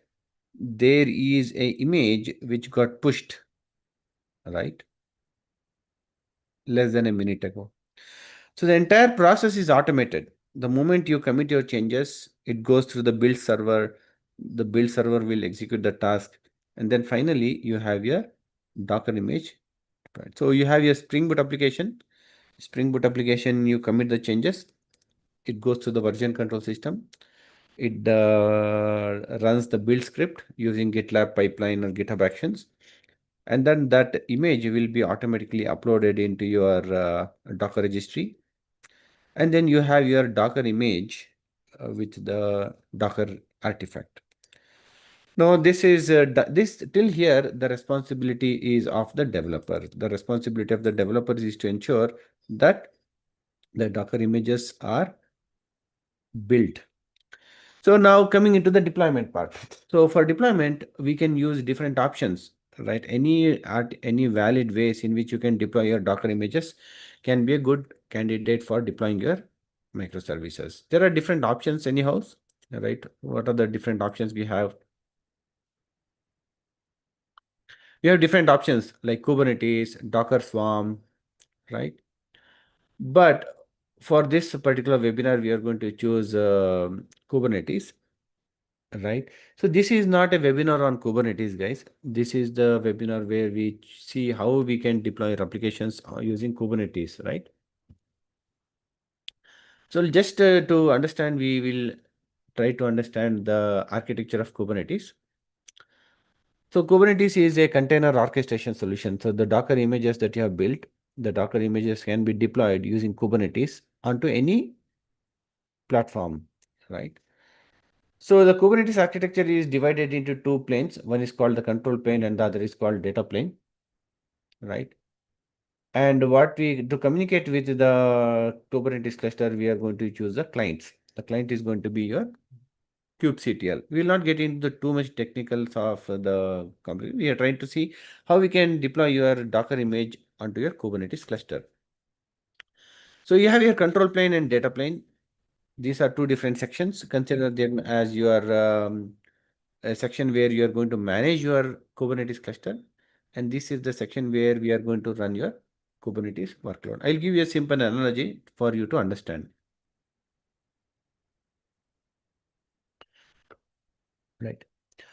there is a image which got pushed, right? Less than a minute ago. So the entire process is automated. The moment you commit your changes, it goes through the build server. The build server will execute the task. And then finally, you have your Docker image. Right. So you have your Spring Boot application. Spring Boot application, you commit the changes. It goes to the version control system. It runs the build script using GitLab pipeline or GitHub Actions. And then that image will be automatically uploaded into your Docker registry. And then you have your Docker image with the Docker artifact. Now, this is this till here, the responsibility is of the developer. The responsibility of the developer is to ensure that the Docker images are built. So now coming into the deployment part. So for deployment, we can use different options, right? Any valid ways in which you can deploy your Docker images can be a good candidate for deploying your microservices. There are different options anyhow, right? What are the different options we have? We have different options like Kubernetes, Docker Swarm, right? But for this particular webinar, we are going to choose Kubernetes. Right. So this is not a webinar on Kubernetes, guys. This is the webinar where we see how we can deploy our applications using Kubernetes, right? So just to understand, we will try to understand the architecture of Kubernetes. So Kubernetes is a container orchestration solution. So the Docker images that you have built, the Docker images can be deployed using Kubernetes onto any platform, right? So the Kubernetes architecture is divided into two planes. One is called the control plane and the other is called data plane, right? And what we to communicate with the Kubernetes cluster, we are going to choose the clients. The client is going to be your kubectl. We will not get into too much technicals of the company. We are trying to see how we can deploy your Docker image onto your Kubernetes cluster. So you have your control plane and data plane. These are two different sections. Consider them as your a section where you are going to manage your Kubernetes cluster. And this is the section where we are going to run your Kubernetes workload. I'll give you a simple analogy for you to understand. Right.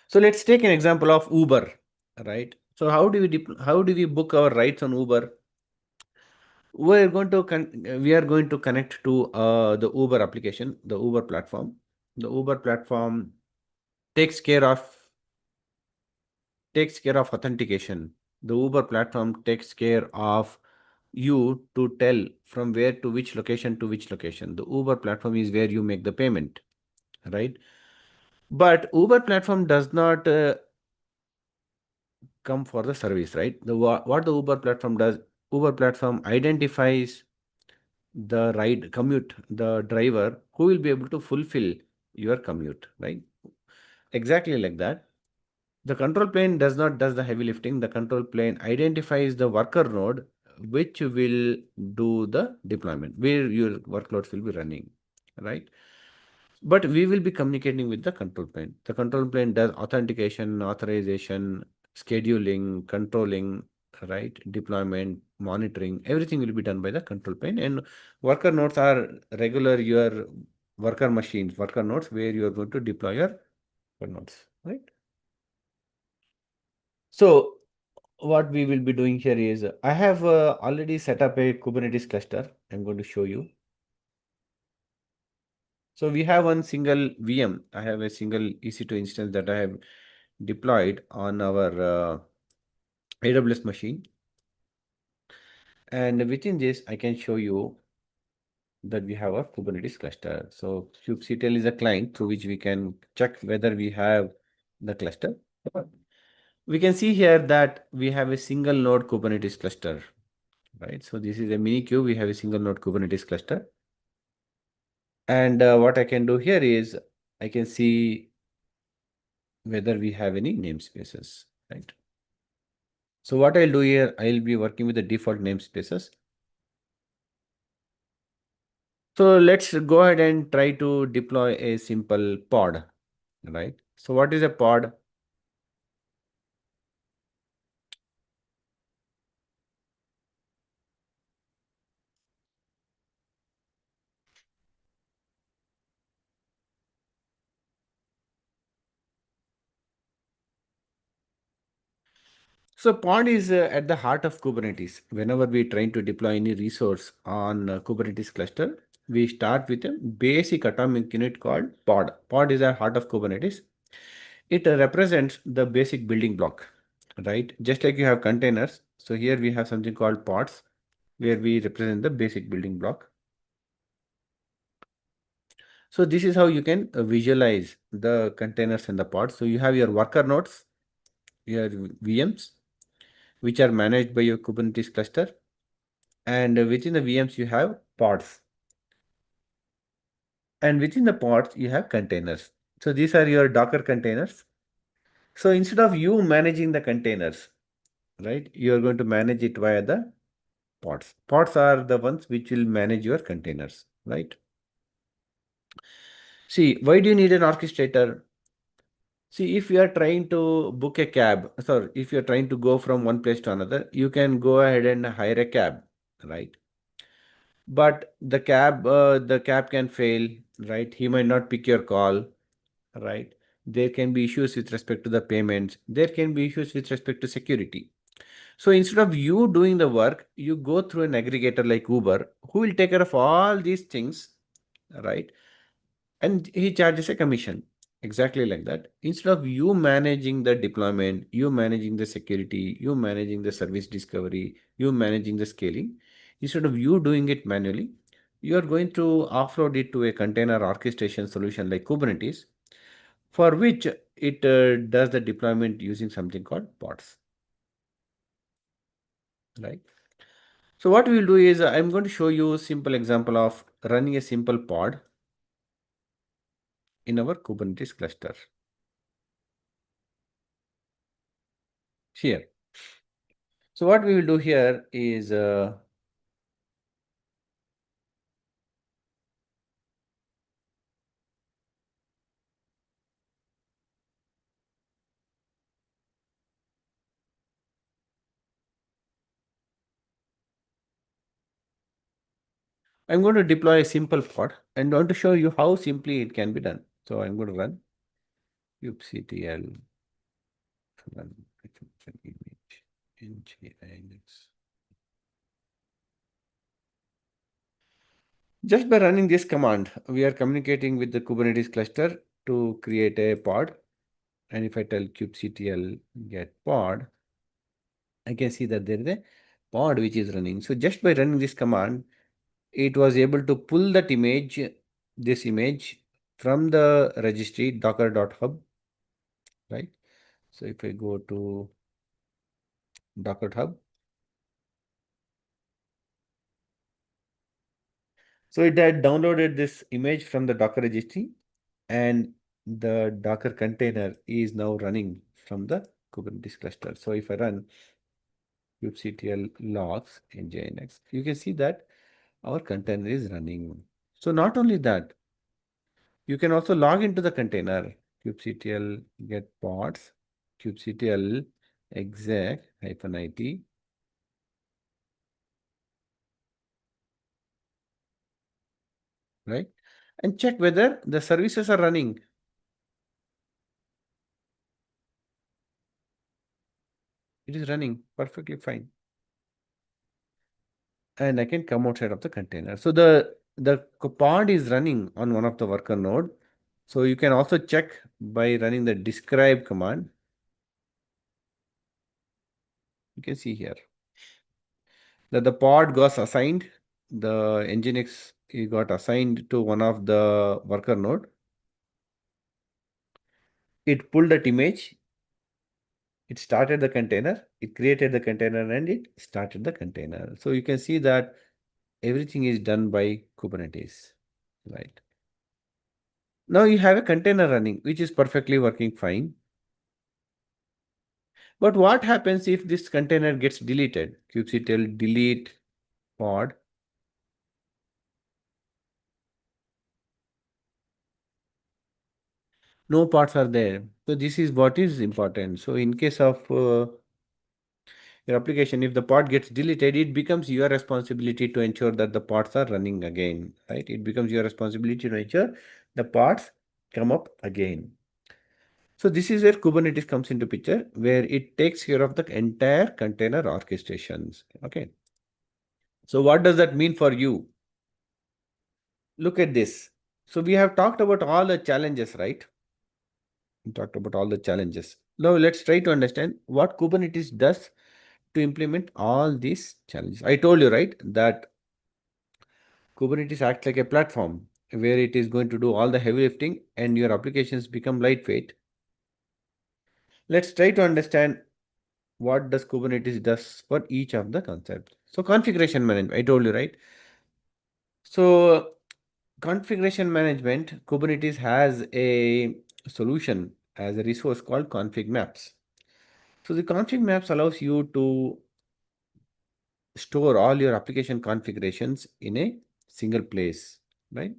So let's take an example of Uber, right? So how do we book our rides on Uber? We are going to connect to the Uber application, the Uber platform. The Uber platform takes care of authentication. The Uber platform takes care of you to tell from where to which location to which location. The Uber platform is where you make the payment, right? But Uber platform does not come for the service, right? What the Uber platform does, Uber platform identifies the ride commute, the driver who will be able to fulfill your commute, right? Exactly like that. The control plane does the heavy lifting. The control plane identifies the worker node which will do the deployment, where your workloads will be running, right? But we will be communicating with the control plane. The control plane does authentication, authorization, scheduling, controlling, right? Deployment, monitoring, everything will be done by the control plane. And worker nodes are regular your worker machines, worker nodes where you are going to deploy your worker nodes, right? So what we will be doing here is I have already set up a Kubernetes cluster. I'm going to show you. So we have one single VM. I have a single EC2 instance that I have deployed on our AWS machine. And within this, I can show you that we have a Kubernetes cluster. So kubectl is a client through which we can check whether we have the cluster. We can see here that we have a single node Kubernetes cluster, right? So this is a mini cube. We have a single node Kubernetes cluster. And what I can do here is I can see whether we have any namespaces, right? So what I'll do here, I'll be working with the default namespaces. So let's go ahead and try to deploy a simple pod, right? So what is a pod? So pod is at the heart of Kubernetes. Whenever we trying to deploy any resource on Kubernetes cluster, we start with a basic atomic unit called pod. Pod is at heart of Kubernetes. It represents the basic building block, right? Just like you have containers. So here we have something called pods where we represent the basic building block. So this is how you can visualize the containers and the pods. So you have your worker nodes, your VMs, which are managed by your Kubernetes cluster. And within the VMs, you have pods. And within the pods, you have containers. So these are your Docker containers. So instead of you managing the containers, right, you are going to manage it via the pods. Pods are the ones which will manage your containers, right? See, why do you need an orchestrator? See, if you are trying to book a cab, sorry, if you're trying to go from one place to another, you can go ahead and hire a cab, right? But the cab can fail, right? He might not pick your call, right? There can be issues with respect to the payments. There can be issues with respect to security. So instead of you doing the work, you go through an aggregator like Uber, who will take care of all these things, right? And he charges a commission. Exactly like that. Instead of you managing the deployment, you managing the security, you managing the service discovery, you managing the scaling, instead of you doing it manually, you are going to offload it to a container orchestration solution like Kubernetes, for which it does the deployment using something called pods, right? So what we will do is I'm going to show you a simple example of running a simple pod in our Kubernetes cluster here. So what we will do here is I'm going to deploy a simple pod and want to show you how simply it can be done. So I'm going to run kubectl run image nginx. Just by running this command, we are communicating with the Kubernetes cluster to create a pod. And if I tell kubectl get pod, I can see that there is a pod which is running. So just by running this command, it was able to pull that image, this image from the registry docker.hub, right? So if I go to docker.hub, so it had downloaded this image from the Docker registry, and the Docker container is now running from the Kubernetes cluster. So if I run kubectl logs nginx, you can see that our container is running. So not only that, you can also log into the container kubectl get pods, kubectl exec -it, right? And check whether the services are running. It is running perfectly fine. And I can come outside of the container. So the pod is running on one of the worker node. So you can also check by running the describe command. You can see here that the pod got assigned, the Nginx got assigned to one of the worker node. It pulled that image, it started the container, it created the container, and it started the container. So you can see that everything is done by Kubernetes, right? Now you have a container running, which is perfectly working fine. But what happens if this container gets deleted? kubectl delete pod. No pods are there. So this is what is important. So in case of your application, if the pod gets deleted, it becomes your responsibility to ensure that the pods are running again, right? It becomes your responsibility to ensure the pods come up again. So this is where Kubernetes comes into picture, where it takes care of the entire container orchestrations. Okay. So what does that mean for you? Look at this. So we have talked about all the challenges, right? We talked about all the challenges. Now let's try to understand what Kubernetes does to implement all these challenges. I told you, right, that Kubernetes acts like a platform where it is going to do all the heavy lifting and your applications become lightweight. Let's try to understand what does Kubernetes does for each of the concepts. So configuration management, I told you, right? So configuration management, Kubernetes has a solution as a resource called config maps. So the config maps allows you to store all your application configurations in a single place, right?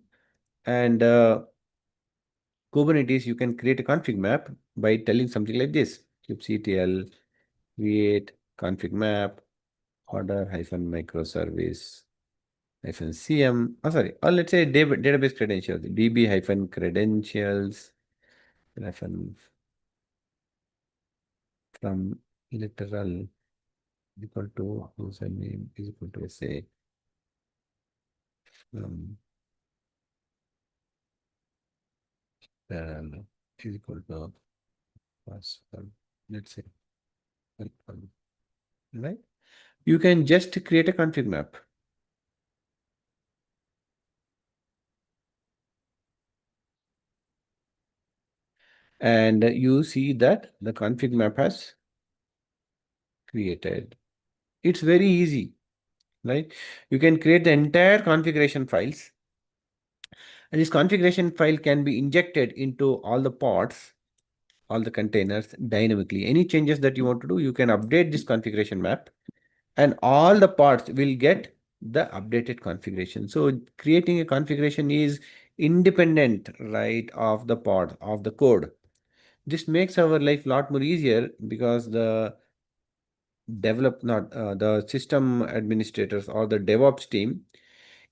And Kubernetes, you can create a config map by telling something like this: kubectl create config map order hyphen microservice hyphen cm. Oh, sorry. Or let's say database credentials, db hyphen credentials hyphen from literal equal to username is equal to say is equal to password. Let's say welcome, right? You can just create a config map. And you see that the config map has created. It's very easy, right? You can create the entire configuration files, and this configuration file can be injected into all the pods, all the containers dynamically. Any changes that you want to do, you can update this configuration map, and all the pods will get the updated configuration. So creating a configuration is independent, right, of the pod, of the code. This makes our life a lot more easier because the the system administrators or the DevOps team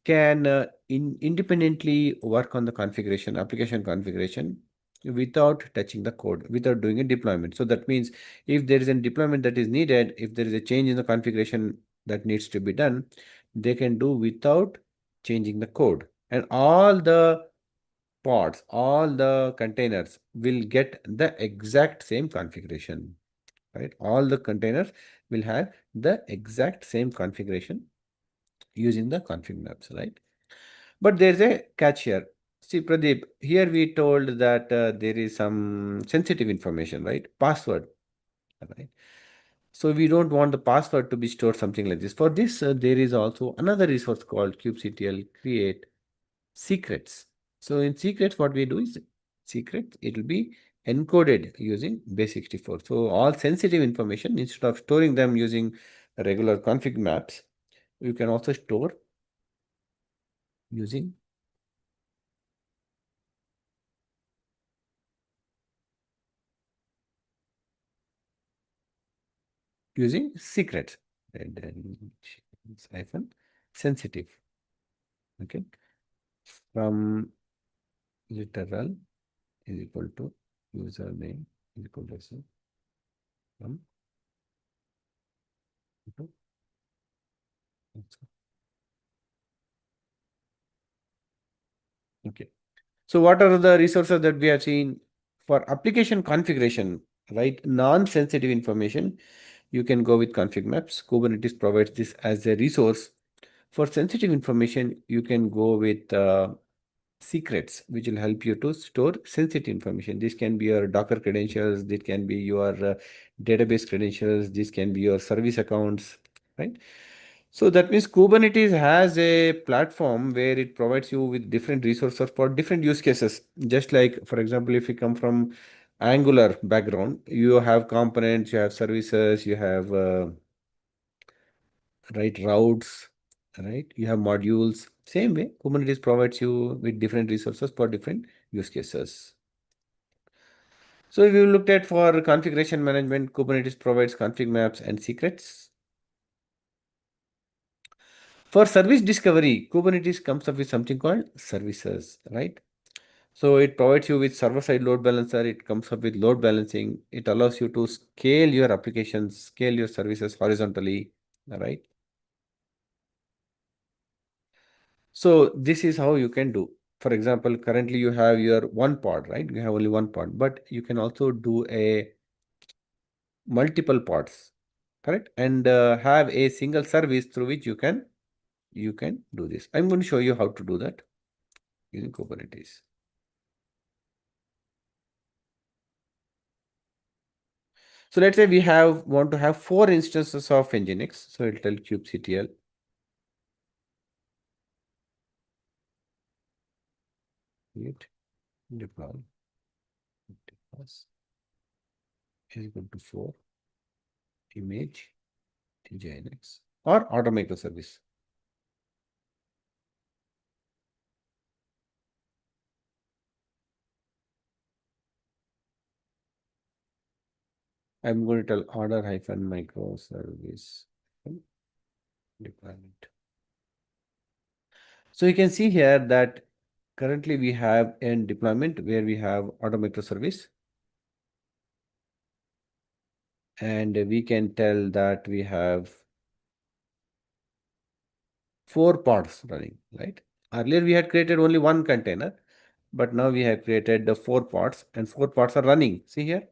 can independently work on the configuration, application configuration without touching the code, without doing a deployment. So that means if there is a deployment that is needed, if there is a change in the configuration that needs to be done, they can do without changing the code. And all the pods, all the containers will get the exact same configuration, right? All the containers will have the exact same configuration using the config maps, right? But there's a catch here. See, Pradeep, here we told that there is some sensitive information, right? Password, right? So we don't want the password to be stored something like this. For this, there is also another resource called kubectl create secrets. So in secrets, what we do is secrets, it will be encoded using base64. So all sensitive information, instead of storing them using regular config maps, you can also store using secrets. And then hyphen sensitive. Okay. From literal is equal to username is equal to say from to okay. So what are the resources that we have seen for application configuration, right? Non-sensitive information. you can go with config maps. Kubernetes provides this as a resource. For sensitive information, you can go with secrets, which will help you to store sensitive information. This can be your Docker credentials, this can be your database credentials, this can be your service accounts, right? So that means Kubernetes has a platform where it provides you with different resources for different use cases. Just like, for example, if you come from Angular background, you have components, you have services, you have right routes, right? You have modules. Same way, Kubernetes provides you with different resources for different use cases. So if you looked at for configuration management, Kubernetes provides config maps and secrets. For service discovery, Kubernetes comes up with something called services, right? So it provides you with server-side load balancer. It comes up with load balancing. It allows you to scale your applications, scale your services horizontally, right? So this is how you can do. For example, currently you have your one pod, right? You have only one pod, but you can also do a multiple pods, correct? And have a single service through which you can do this. I'm going to show you how to do that using Kubernetes. So let's say we want to have 4 instances of Nginx. So it'll tell kubectl create deploy is equal to 4 image Nginx or auto microservice. I'm going to tell order hyphen microservice deployment. So you can see here that currently we have a deployment where we have auto microservice, and we can tell that we have 4 pods running, right? Earlier we had created only one container, but now we have created the 4 pods, and 4 pods are running. See here.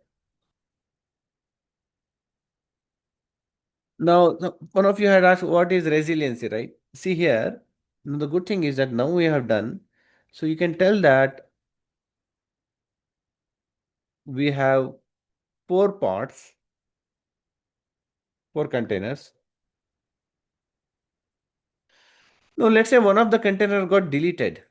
Now, one of you had asked what is resiliency, right? See here. Now, the good thing is that now we have done. So you can tell that we have 4 pods, 4 containers. Now, let's say one of the container got deleted,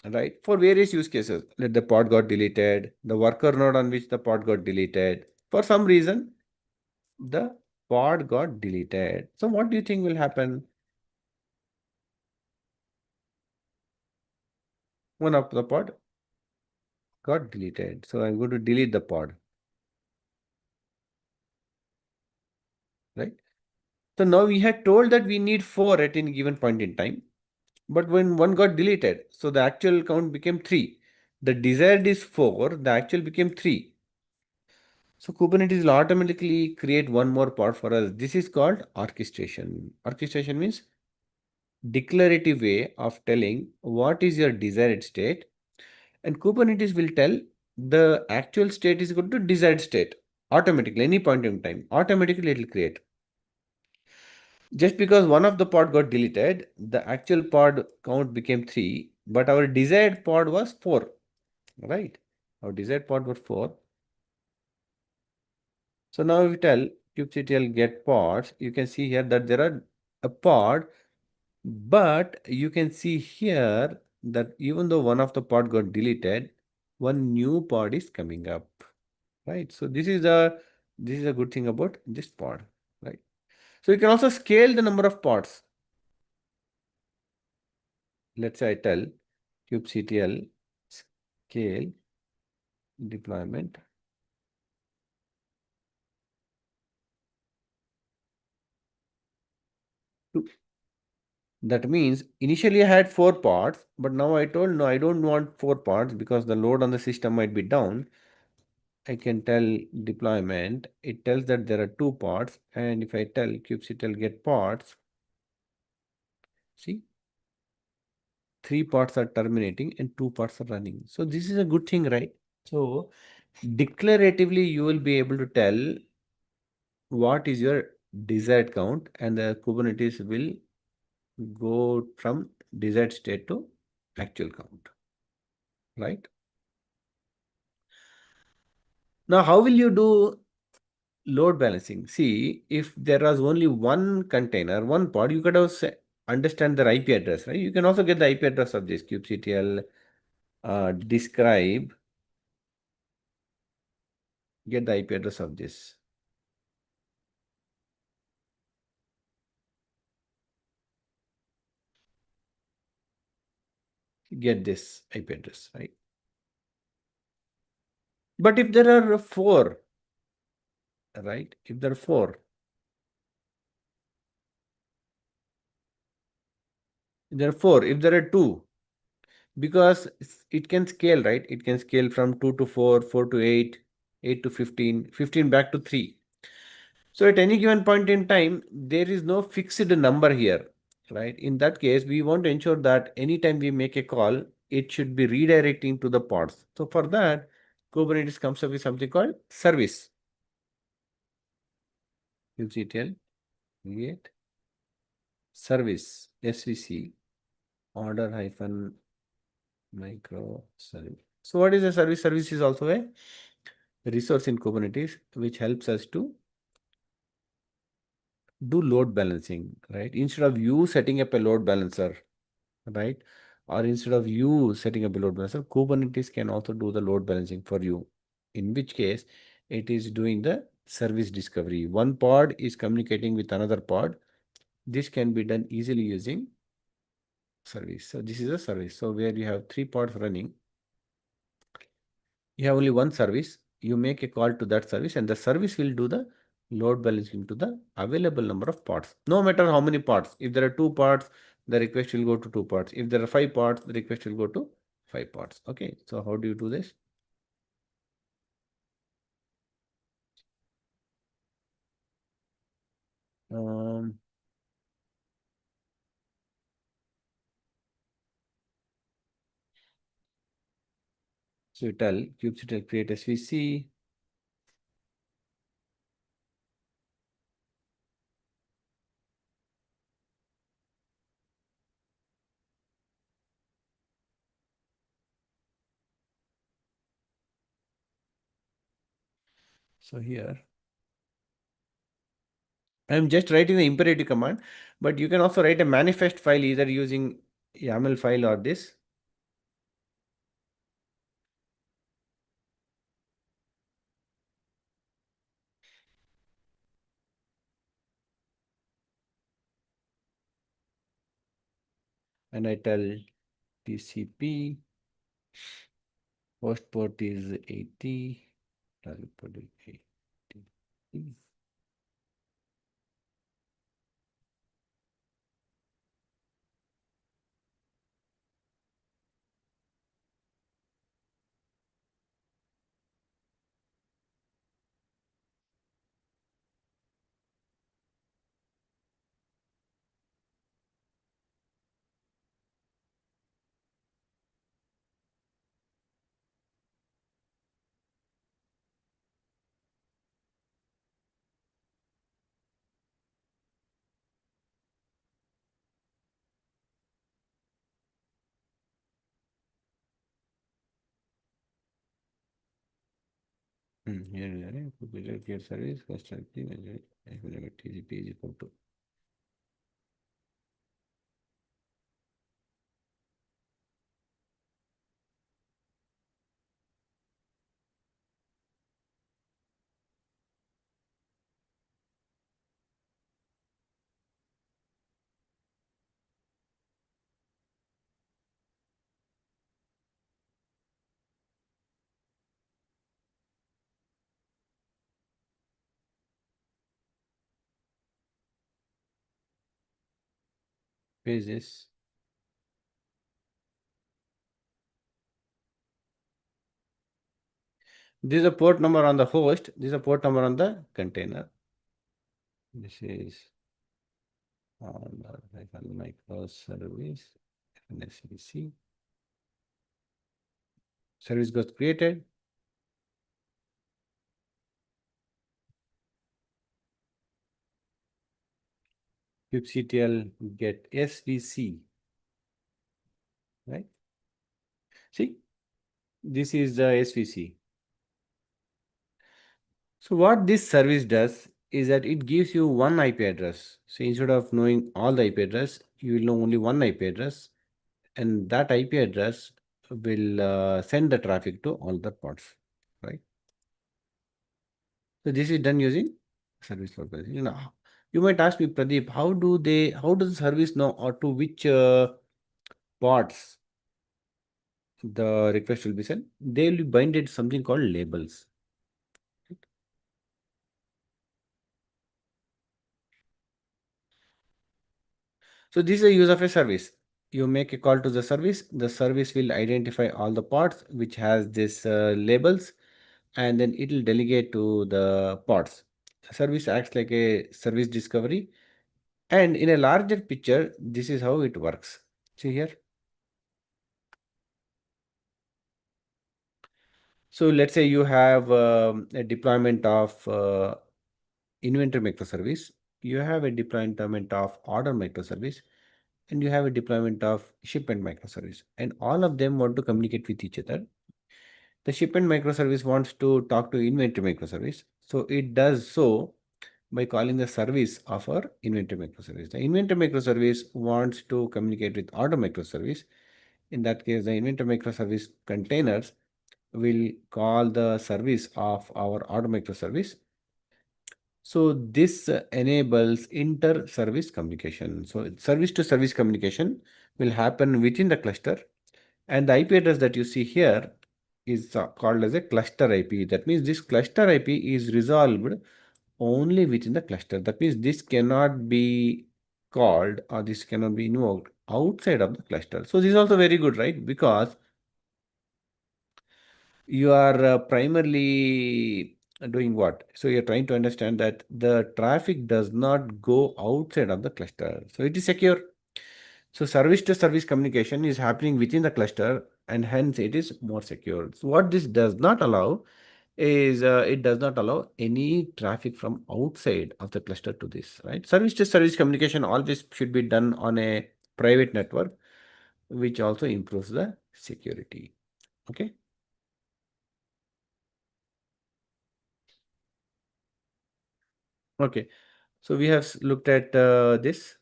right? For various use cases. Let the pod got deleted, the worker node on which the pod got deleted. For some reason, the pod got deleted. So what do you think will happen? One of the pod got deleted. So I'm going to delete the pod, right? So now we had told that we need 4 at any given point in time. But when one got deleted, so the actual count became 3. The desired is 4, the actual became 3. So Kubernetes will automatically create one more pod for us. This is called orchestration. Orchestration means declarative way of telling what is your desired state, and Kubernetes will tell the actual state is equal to desired state automatically, any point in time, automatically it will create. Just because one of the pod got deleted, the actual pod count became 3, but our desired pod was 4, right? Our desired pod was 4. So now if we tell kubectl get pods, you can see here that there are a pod, but you can see here that even though one of the pod got deleted, one new pod is coming up, right? So this is a good thing about this pod, right? So you can also scale the number of pods. Let's say I tell kubectl scale deployment to. That means initially I had 4 pods, but now I told no, I don't want 4 pods because the load on the system might be down. I can tell deployment, it tells that there are 2 pods, and if I tell kubectl get pods, see, 3 pods are terminating and 2 pods are running. So this is a good thing, right? So declaratively you will be able to tell what is your desired count, and the Kubernetes will go from desired state to actual count, right? Now, how will you do load balancing? See, if there was only one container, one pod, you could have understand the IP address, right? You can also get the IP address of this kubectl describe, get the IP address of this. Get this IP address, right? But if there are four, right? If there are four, if there are two, because it can scale, right? It can scale from 2 to 4, 4 to 8, 8 to 15, 15 back to 3. So at any given point in time, there is no fixed number here, right? In that case, we want to ensure that anytime we make a call, it should be redirecting to the pods. So for that, Kubernetes comes up with something called service. kubectl create service, SVC, order hyphen micro service. So what is a service? Service is also a resource in Kubernetes, which helps us to do load balancing, right? Instead of you setting up a load balancer, right? Or instead of you setting up a load balancer, Kubernetes can also do the load balancing for you. In which case, it is doing the service discovery. One pod is communicating with another pod. This can be done easily using service. So this is a service. So where you have three pods running, you have only one service. You make a call to that service, and the service will do the load balancing to the available number of pods. No matter how many pods. If there are two pods, the request will go to two pods. If there are five pods, the request will go to five pods. Okay. So how do you do this? Um, so you tell kubectl create SVC. So here I'm just writing the imperative command, but you can also write a manifest file either using YAML file or this. And I tell TCP host port is 80, target port is 80. Here, get service, TCP is equal to. Paste this. This is a port number on the host. This is a port number on the container. This is on the microservice, SVC. Service got created. kubectl get svc, right? See, this is the svc. So what this service does is that it gives you one IP address. So instead of knowing all the IP address, you will know only one IP address, and that IP address will send the traffic to all the pods, right? So this is done using service load balancing. You might ask me, Pradeep, how does the service know or to which pods the request will be sent? They will be binded something called labels. So this is a use of a service. You make a call to the service will identify all the pods which has this labels, and then it will delegate to the pods. Service acts like a service discovery, and in a larger picture, this is how it works. See here. So let's say you have a deployment of inventory microservice, you have a deployment of order microservice, and you have a deployment of shipment microservice, and all of them want to communicate with each other. The shipment microservice wants to talk to inventory microservice, so it does so by calling the service of our inventory microservice. The inventory microservice wants to communicate with order microservice. In that case, the inventory microservice containers will call the service of our order microservice. So this enables inter-service communication. So service to service communication will happen within the cluster, and the IP address that you see here is called as a cluster IP. That means this cluster IP is resolved only within the cluster. That means this cannot be called or this cannot be invoked outside of the cluster. So this is also very good, right? Because you are primarily doing what? So you're trying to understand that the traffic does not go outside of the cluster. So it is secure. So service to service communication is happening within the cluster, and hence it is more secure. So what this does not allow is it does not allow any traffic from outside of the cluster to this, right? Service to service communication always should be done on a private network, which also improves the security. Okay. Okay. So we have looked at this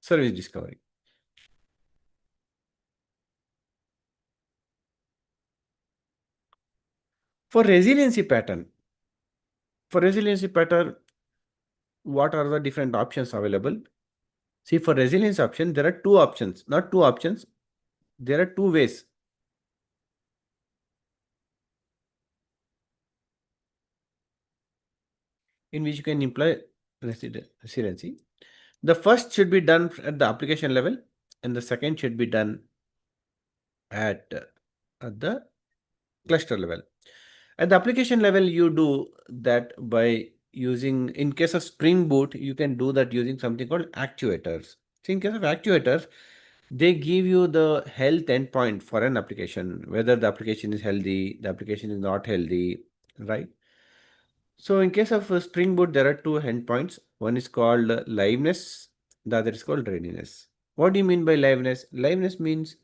service discovery. For resiliency pattern, what are the different options available? See, for resilience option, there are two options, not two options. There are two ways in which you can employ resiliency. The first should be done at the application level, and the second should be done at the cluster level. At the application level, you do that by using, in case of Spring Boot, you can do that using something called actuators. So in case of actuators, they give you the health endpoint for an application, whether the application is healthy, the application is not healthy, right? So in case of Spring Boot, there are two endpoints. One is called liveness, the other is called readiness. What do you mean by liveness? Liveness means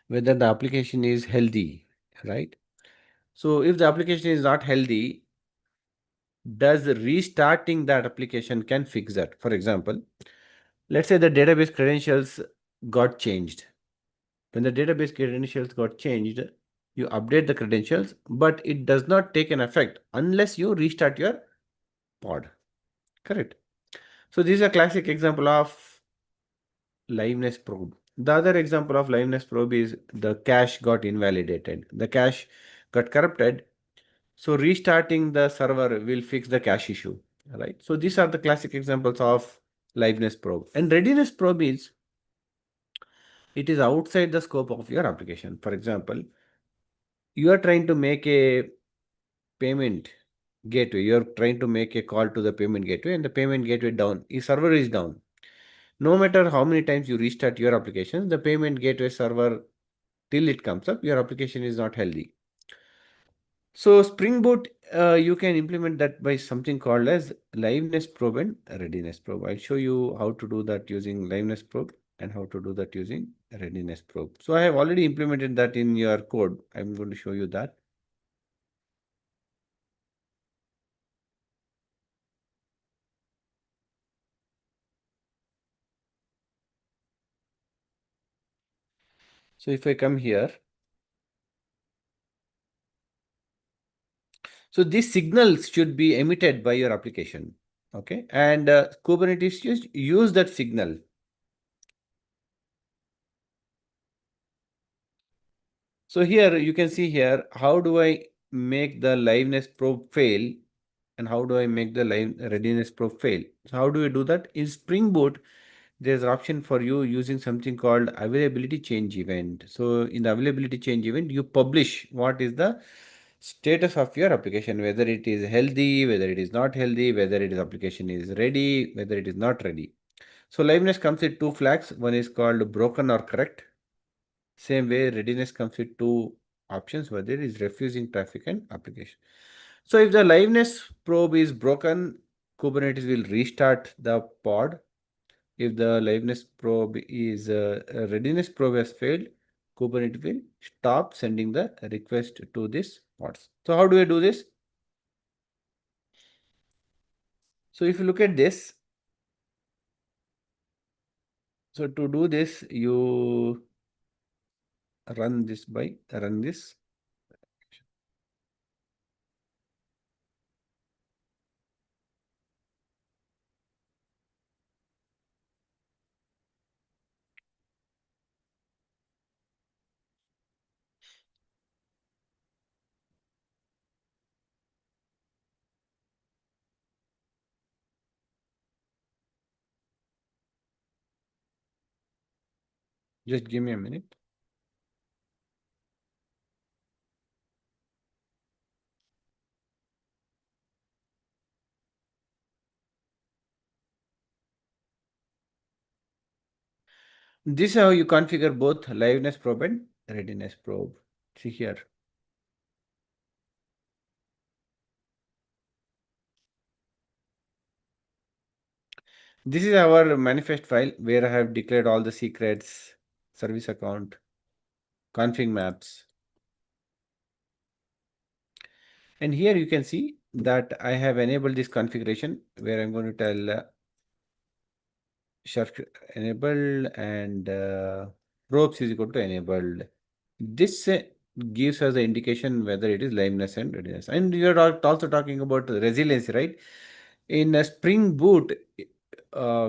whether the application is healthy, right? So if the application is not healthy, does restarting that application can fix that? For example, let's say the database credentials got changed. When the database credentials got changed, you update the credentials, but it does not take an effect unless you restart your pod. Correct. So this is a classic example of liveness probe. The other example of liveness probe is the cache got invalidated. The cache got corrupted. So restarting the server will fix the cache issue, right? So these are the classic examples of liveness probe. And readiness probe is, it is outside the scope of your application. For example, you are trying to make a payment gateway. You're trying to make a call to the payment gateway, and the payment gateway down, the server is down. No matter how many times you restart your application, the payment gateway server, till it comes up, your application is not healthy. So Spring Boot, you can implement that by something called as liveness probe and readiness probe. I'll show you how to do that using liveness probe and how to do that using readiness probe. So I have already implemented that in your code. I'm going to show you that. So if I come here, so these signals should be emitted by your application. Okay, and Kubernetes use that signal. So here you can see here, how do I make the liveness probe fail and how do I make the readiness probe fail? So how do we do that? In Spring Boot, there's an option for you using something called availability change event. So in the availability change event, you publish what is the status of your application, whether it is healthy, whether it is not healthy, whether it is application is ready, whether it is not ready. So liveness comes with two flags. One is called broken or correct. Same way, readiness comes with two options, whether it is refusing traffic and application. So if the liveness probe is broken, Kubernetes will restart the pod. If the liveness probe is readiness probe has failed, Kubernetes will stop sending the request to this pods. So how do I do this? So if you look at this, so to do this, you run this. Just give me a minute. This is how you configure both liveness probe and readiness probe. See here. This is our manifest file where I have declared all the secrets, service account, config maps. And here you can see that I have enabled this configuration where I'm going to tell shark enabled and probes is equal to enabled. This gives us the indication whether it is liveness and readiness. And you are also talking about resiliency, right? In a Spring Boot,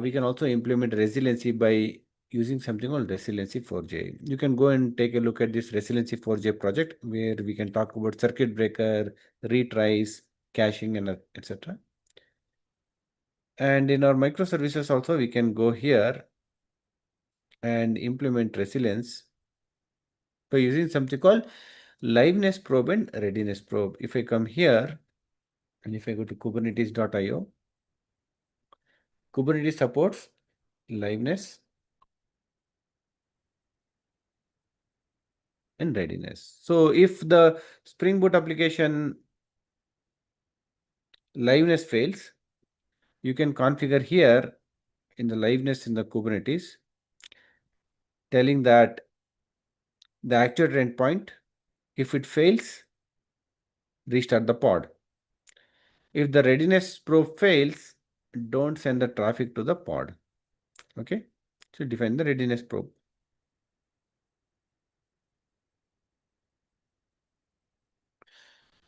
we can also implement resiliency by using something called Resiliency 4J. You can go and take a look at this Resiliency 4J project where we can talk about circuit breaker, retries, caching, and etc. And in our microservices also, we can go here and implement resilience by using something called liveness probe and readiness probe. If I come here and if I go to kubernetes.io, Kubernetes supports liveness and readiness. So if the Spring Boot application liveness fails, you can configure here in the liveness in the Kubernetes, telling that the actuator endpoint, if it fails, restart the pod. If the readiness probe fails, don't send the traffic to the pod. Okay, so define the readiness probe.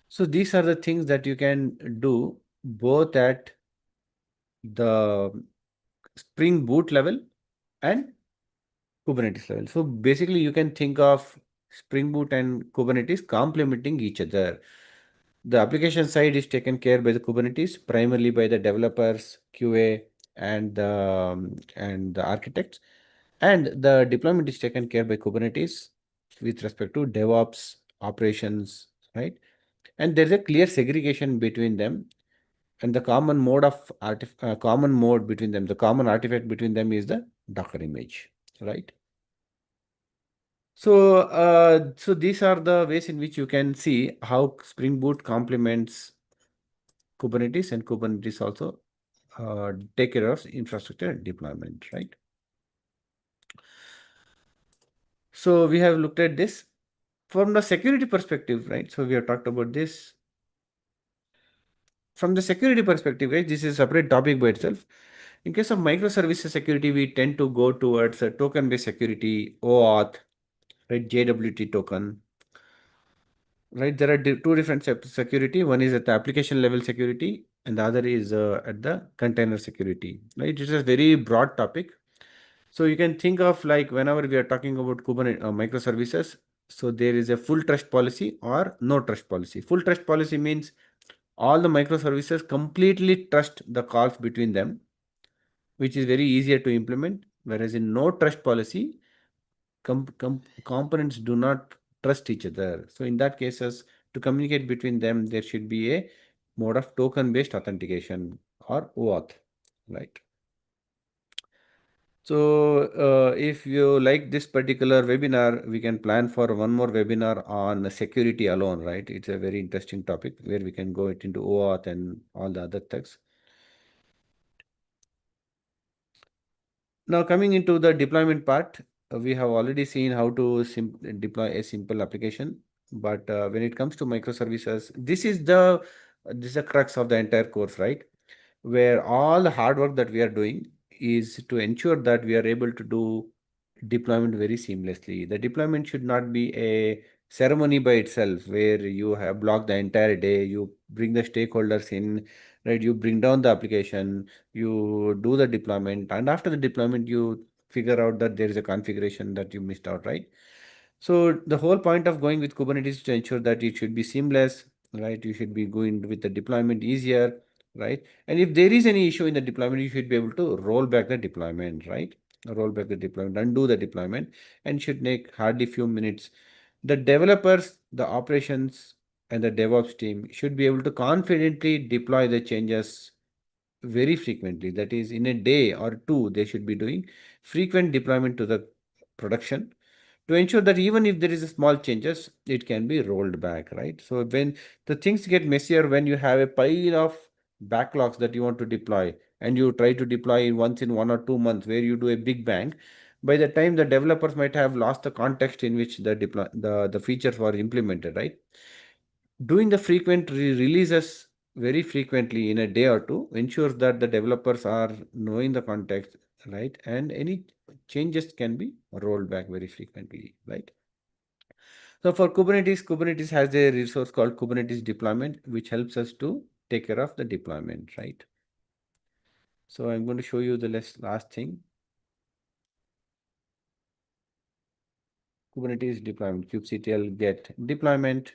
So these are the things that you can do both at the Spring Boot level and Kubernetes level. So basically, you can think of Spring Boot and Kubernetes complementing each other. The application side is taken care by the Kubernetes, primarily by the developers, QA, and the architects, and the deployment is taken care by Kubernetes with respect to DevOps operations, right? And there's a clear segregation between them, and the common mode of common mode between them, the common artifact between them is the Docker image, right? So these are the ways in which you can see how Spring Boot complements Kubernetes, and Kubernetes also take care of infrastructure deployment, right? So we have looked at this from the security perspective, right? So we have talked about this. From the security perspective, right, this is a separate topic by itself. In case of microservices security, we tend to go towards a token-based security, OAuth, right, JWT token, right? There are two different security. One is at the application level security, and the other is at the container security, right? It is a very broad topic. So you can think of like whenever we are talking about Kubernetes microservices, so there is a full trust policy or no trust policy. Full trust policy means all the microservices completely trust the calls between them, which is very easier to implement. Whereas in no trust policy, components do not trust each other. So in that cases, to communicate between them, there should be a mode of token-based authentication or OAuth, right? So if you like this particular webinar, we can plan for one more webinar on security alone, right? It's a very interesting topic where we can go into OAuth and all the other things. Now coming into the deployment part, we have already seen how to deploy a simple application. But when it comes to microservices, this is the crux of the entire course, right? Where all the hard work that we are doing is to ensure that we are able to do deployment very seamlessly. The deployment should not be a ceremony by itself where you have blocked the entire day, you bring the stakeholders in, right? You bring down the application, you do the deployment, and after the deployment, you figure out that there is a configuration that you missed out, right? So the whole point of going with Kubernetes is to ensure that it should be seamless, right? You should be going with the deployment easier, right? And if there is any issue in the deployment, you should be able to roll back the deployment, right? Roll back the deployment, undo the deployment, and should take hardly few minutes. The developers, the operations, and the DevOps team should be able to confidently deploy the changes very frequently. That is, in a day or two, they should be doing frequent deployment to the production to ensure that even if there is a small changes, it can be rolled back, right? So when the things get messier, when you have a pile of backlogs that you want to deploy and you try to deploy once in 1 or 2 months where you do a big bang, by the time the developers might have lost the context in which the features were implemented, right? Doing the frequent releases very frequently in a day or two ensures that the developers are knowing the context, right? And any changes can be rolled back very frequently, right? So for Kubernetes, Kubernetes has a resource called Kubernetes deployment, which helps us to take care of the deployment, right? So I'm going to show you the last thing. Kubernetes deployment, kubectl get deployment.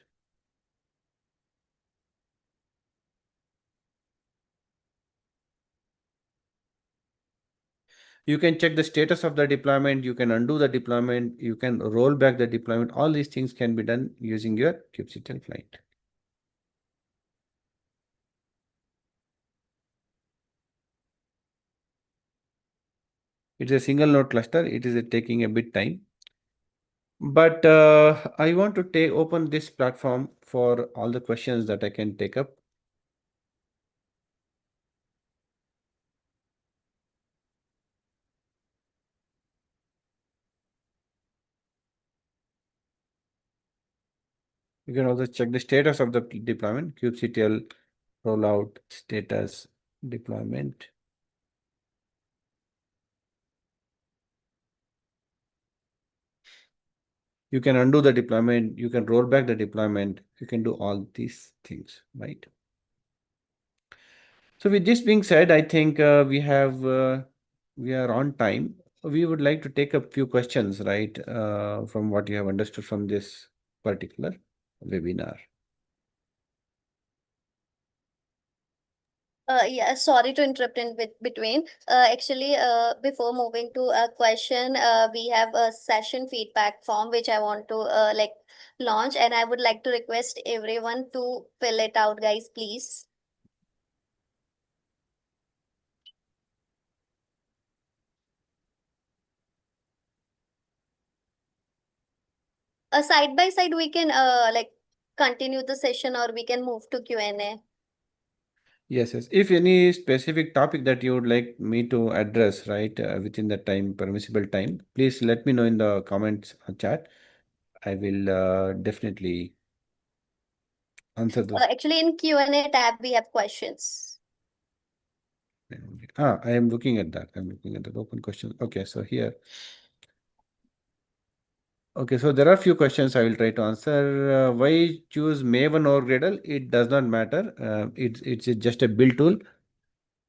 You can check the status of the deployment. You can undo the deployment. You can roll back the deployment. All these things can be done using your kubectl client. It's a single node cluster. It is taking a bit time. But I want to open this platform for all the questions that I can take up. You can also check the status of the deployment, kubectl rollout status deployment. You can undo the deployment, you can roll back the deployment, you can do all these things, right? So with this being said, I think we are on time. We would like to take a few questions, right, from what you have understood from this particular webinar. Yeah, sorry to interrupt in between. Actually, before moving to a question, we have a session feedback form which I want to like launch, and I would like to request everyone to fill it out, guys, please. Side by side, we can like continue the session, or we can move to Q&A. Yes, yes. If any specific topic that you would like me to address, right, within the permissible time, please let me know in the comments chat. I will definitely answer those. Actually, in Q&A tab, we have questions. I am looking at that. I'm looking at the open questions. Okay, so here. Okay, so there are few questions I will try to answer. Why choose Maven or Gradle? It does not matter. It's just a build tool.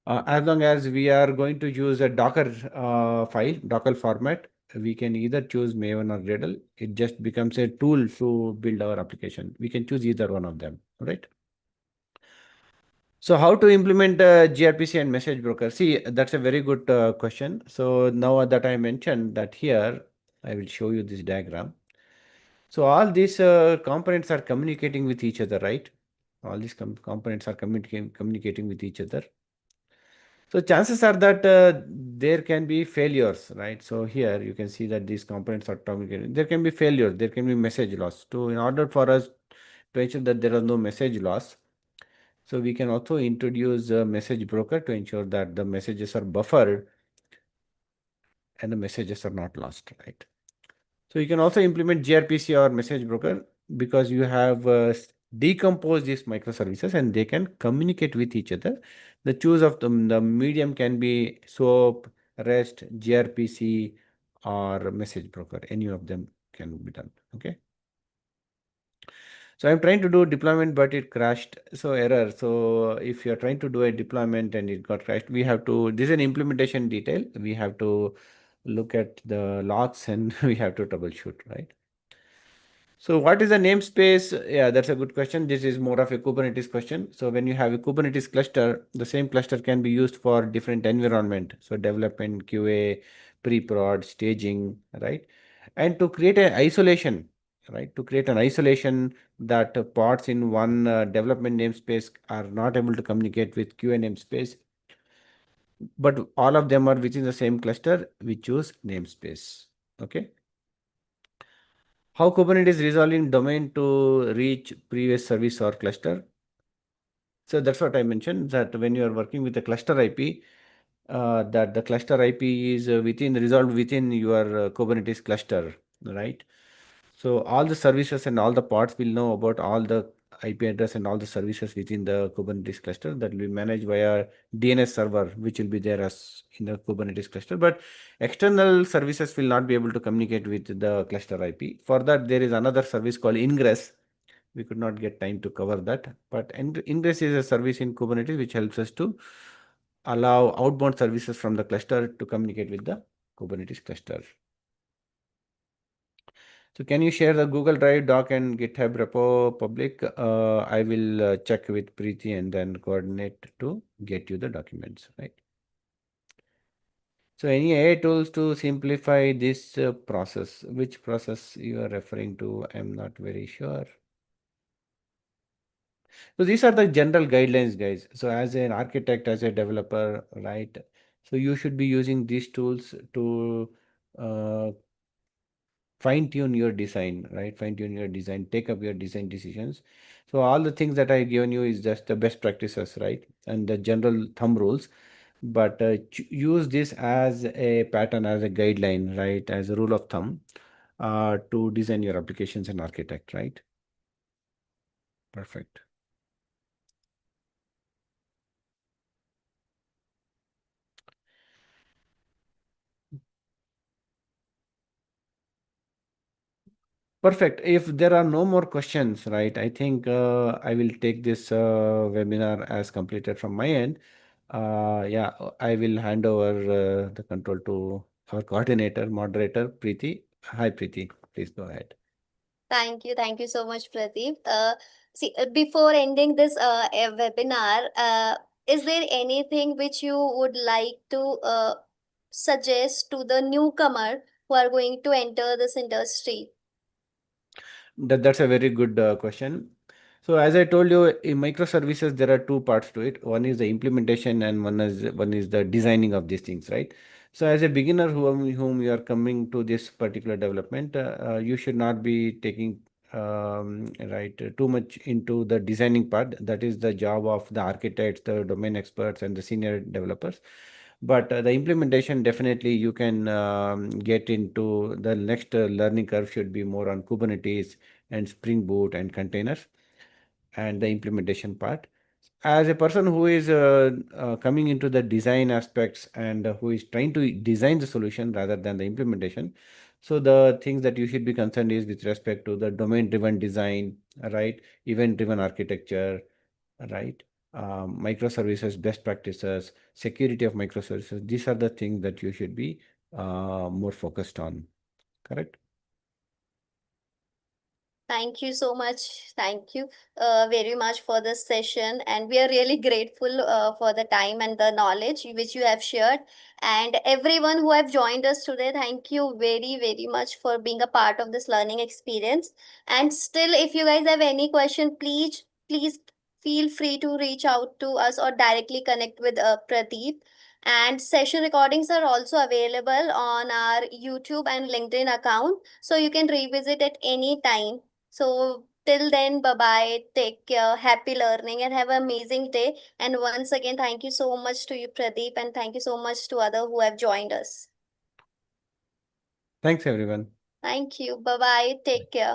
As long as we are going to use a Docker file, Docker format, we can either choose Maven or Gradle. It just becomes a tool to build our application. We can choose either one of them, right? So how to implement gRPC and message broker? See, that's a very good question. So now that I mentioned that here, I will show you this diagram. So all these components are communicating with each other, right? All these components are communicating with each other. So chances are that there can be failures, right? So here you can see that these components are communicating. There can be failures. There can be message loss. So in order for us to ensure that there is no message loss, so we can also introduce a message broker to ensure that the messages are buffered and the messages are not lost, right? So you can also implement gRPC or message broker because you have decomposed these microservices and they can communicate with each other. The choose of the medium can be SOAP, REST, gRPC, or message broker. Any of them can be done. Okay. So I'm trying to do deployment, but it crashed. So error. So if you're trying to do a deployment and it got crashed, we have to, this is an implementation detail. We have to look at the logs and we have to troubleshoot, right? So what is the namespace? Yeah, that's a good question. This is more of a Kubernetes question. So when you have a Kubernetes cluster, the same cluster can be used for different environment. So development, QA, pre-prod, staging, right? And to create an isolation, right? To create an isolation that pods in one development namespace are not able to communicate with QA namespace, but all of them are within the same cluster, we choose namespace. Okay. How Kubernetes resolving domain to reach previous service or cluster? So that's what I mentioned, that when you are working with the cluster IP, that the cluster IP is resolved within your Kubernetes cluster, right? So all the services and all the pods will know about all the IP address and all the services within the Kubernetes cluster that will be managed via DNS server, which will be there as in the Kubernetes cluster. But external services will not be able to communicate with the cluster IP. For that, there is another service called Ingress. We could not get time to cover that. But Ingress is a service in Kubernetes which helps us to allow outbound services from the cluster to communicate with the Kubernetes cluster. So can you share the Google Drive, Doc, and GitHub repo public? I will check with Preeti and then coordinate to get you the documents, right? So any AI tools to simplify this process? Which process you are referring to? I'm not very sure. So these are the general guidelines, guys. So as an architect, as a developer, right? So you should be using these tools to uh, fine tune your design, right? Fine tune your design, take up your design decisions. So all the things that I given you is just the best practices, right? And the general thumb rules. But use this as a pattern, as a guideline, right? As a rule of thumb to design your applications and architect, right? Perfect. Perfect. If there are no more questions, right, I think I will take this webinar as completed from my end. Yeah, I will hand over the control to our coordinator, moderator, Preeti. Hi, Preeti. Please go ahead. Thank you so much, Pradeep. Before ending this webinar, is there anything which you would like to suggest to the newcomer who are going to enter this industry? That's a very good question. So as I told you, in microservices, there are two parts to it. One is the implementation and one is the designing of these things, right? So as a beginner whom you are coming to this particular development, you should not be taking too much into the designing part. That is the job of the architects, the domain experts, and the senior developers. But the implementation, definitely you can get into the next learning curve should be more on Kubernetes and Spring Boot and containers and the implementation part. As a person who is coming into the design aspects and who is trying to design the solution rather than the implementation, so the things that you should be concerned is with respect to the domain driven design, right, event driven architecture, right, microservices best practices, security of microservices. These are the things that you should be more focused on. Correct. Thank you so much. Thank you very much for this session. And we are really grateful for the time and the knowledge which you have shared. And everyone who have joined us today, thank you very, very much for being a part of this learning experience. And still, if you guys have any question, please feel free to reach out to us or directly connect with Pradeep. And session recordings are also available on our YouTube and LinkedIn account. So you can revisit at any time. So till then, bye bye. Take care. Happy learning and have an amazing day. And once again, thank you so much to you, Pradeep, and thank you so much to other who have joined us. Thanks, everyone. Thank you. Bye bye. Take care.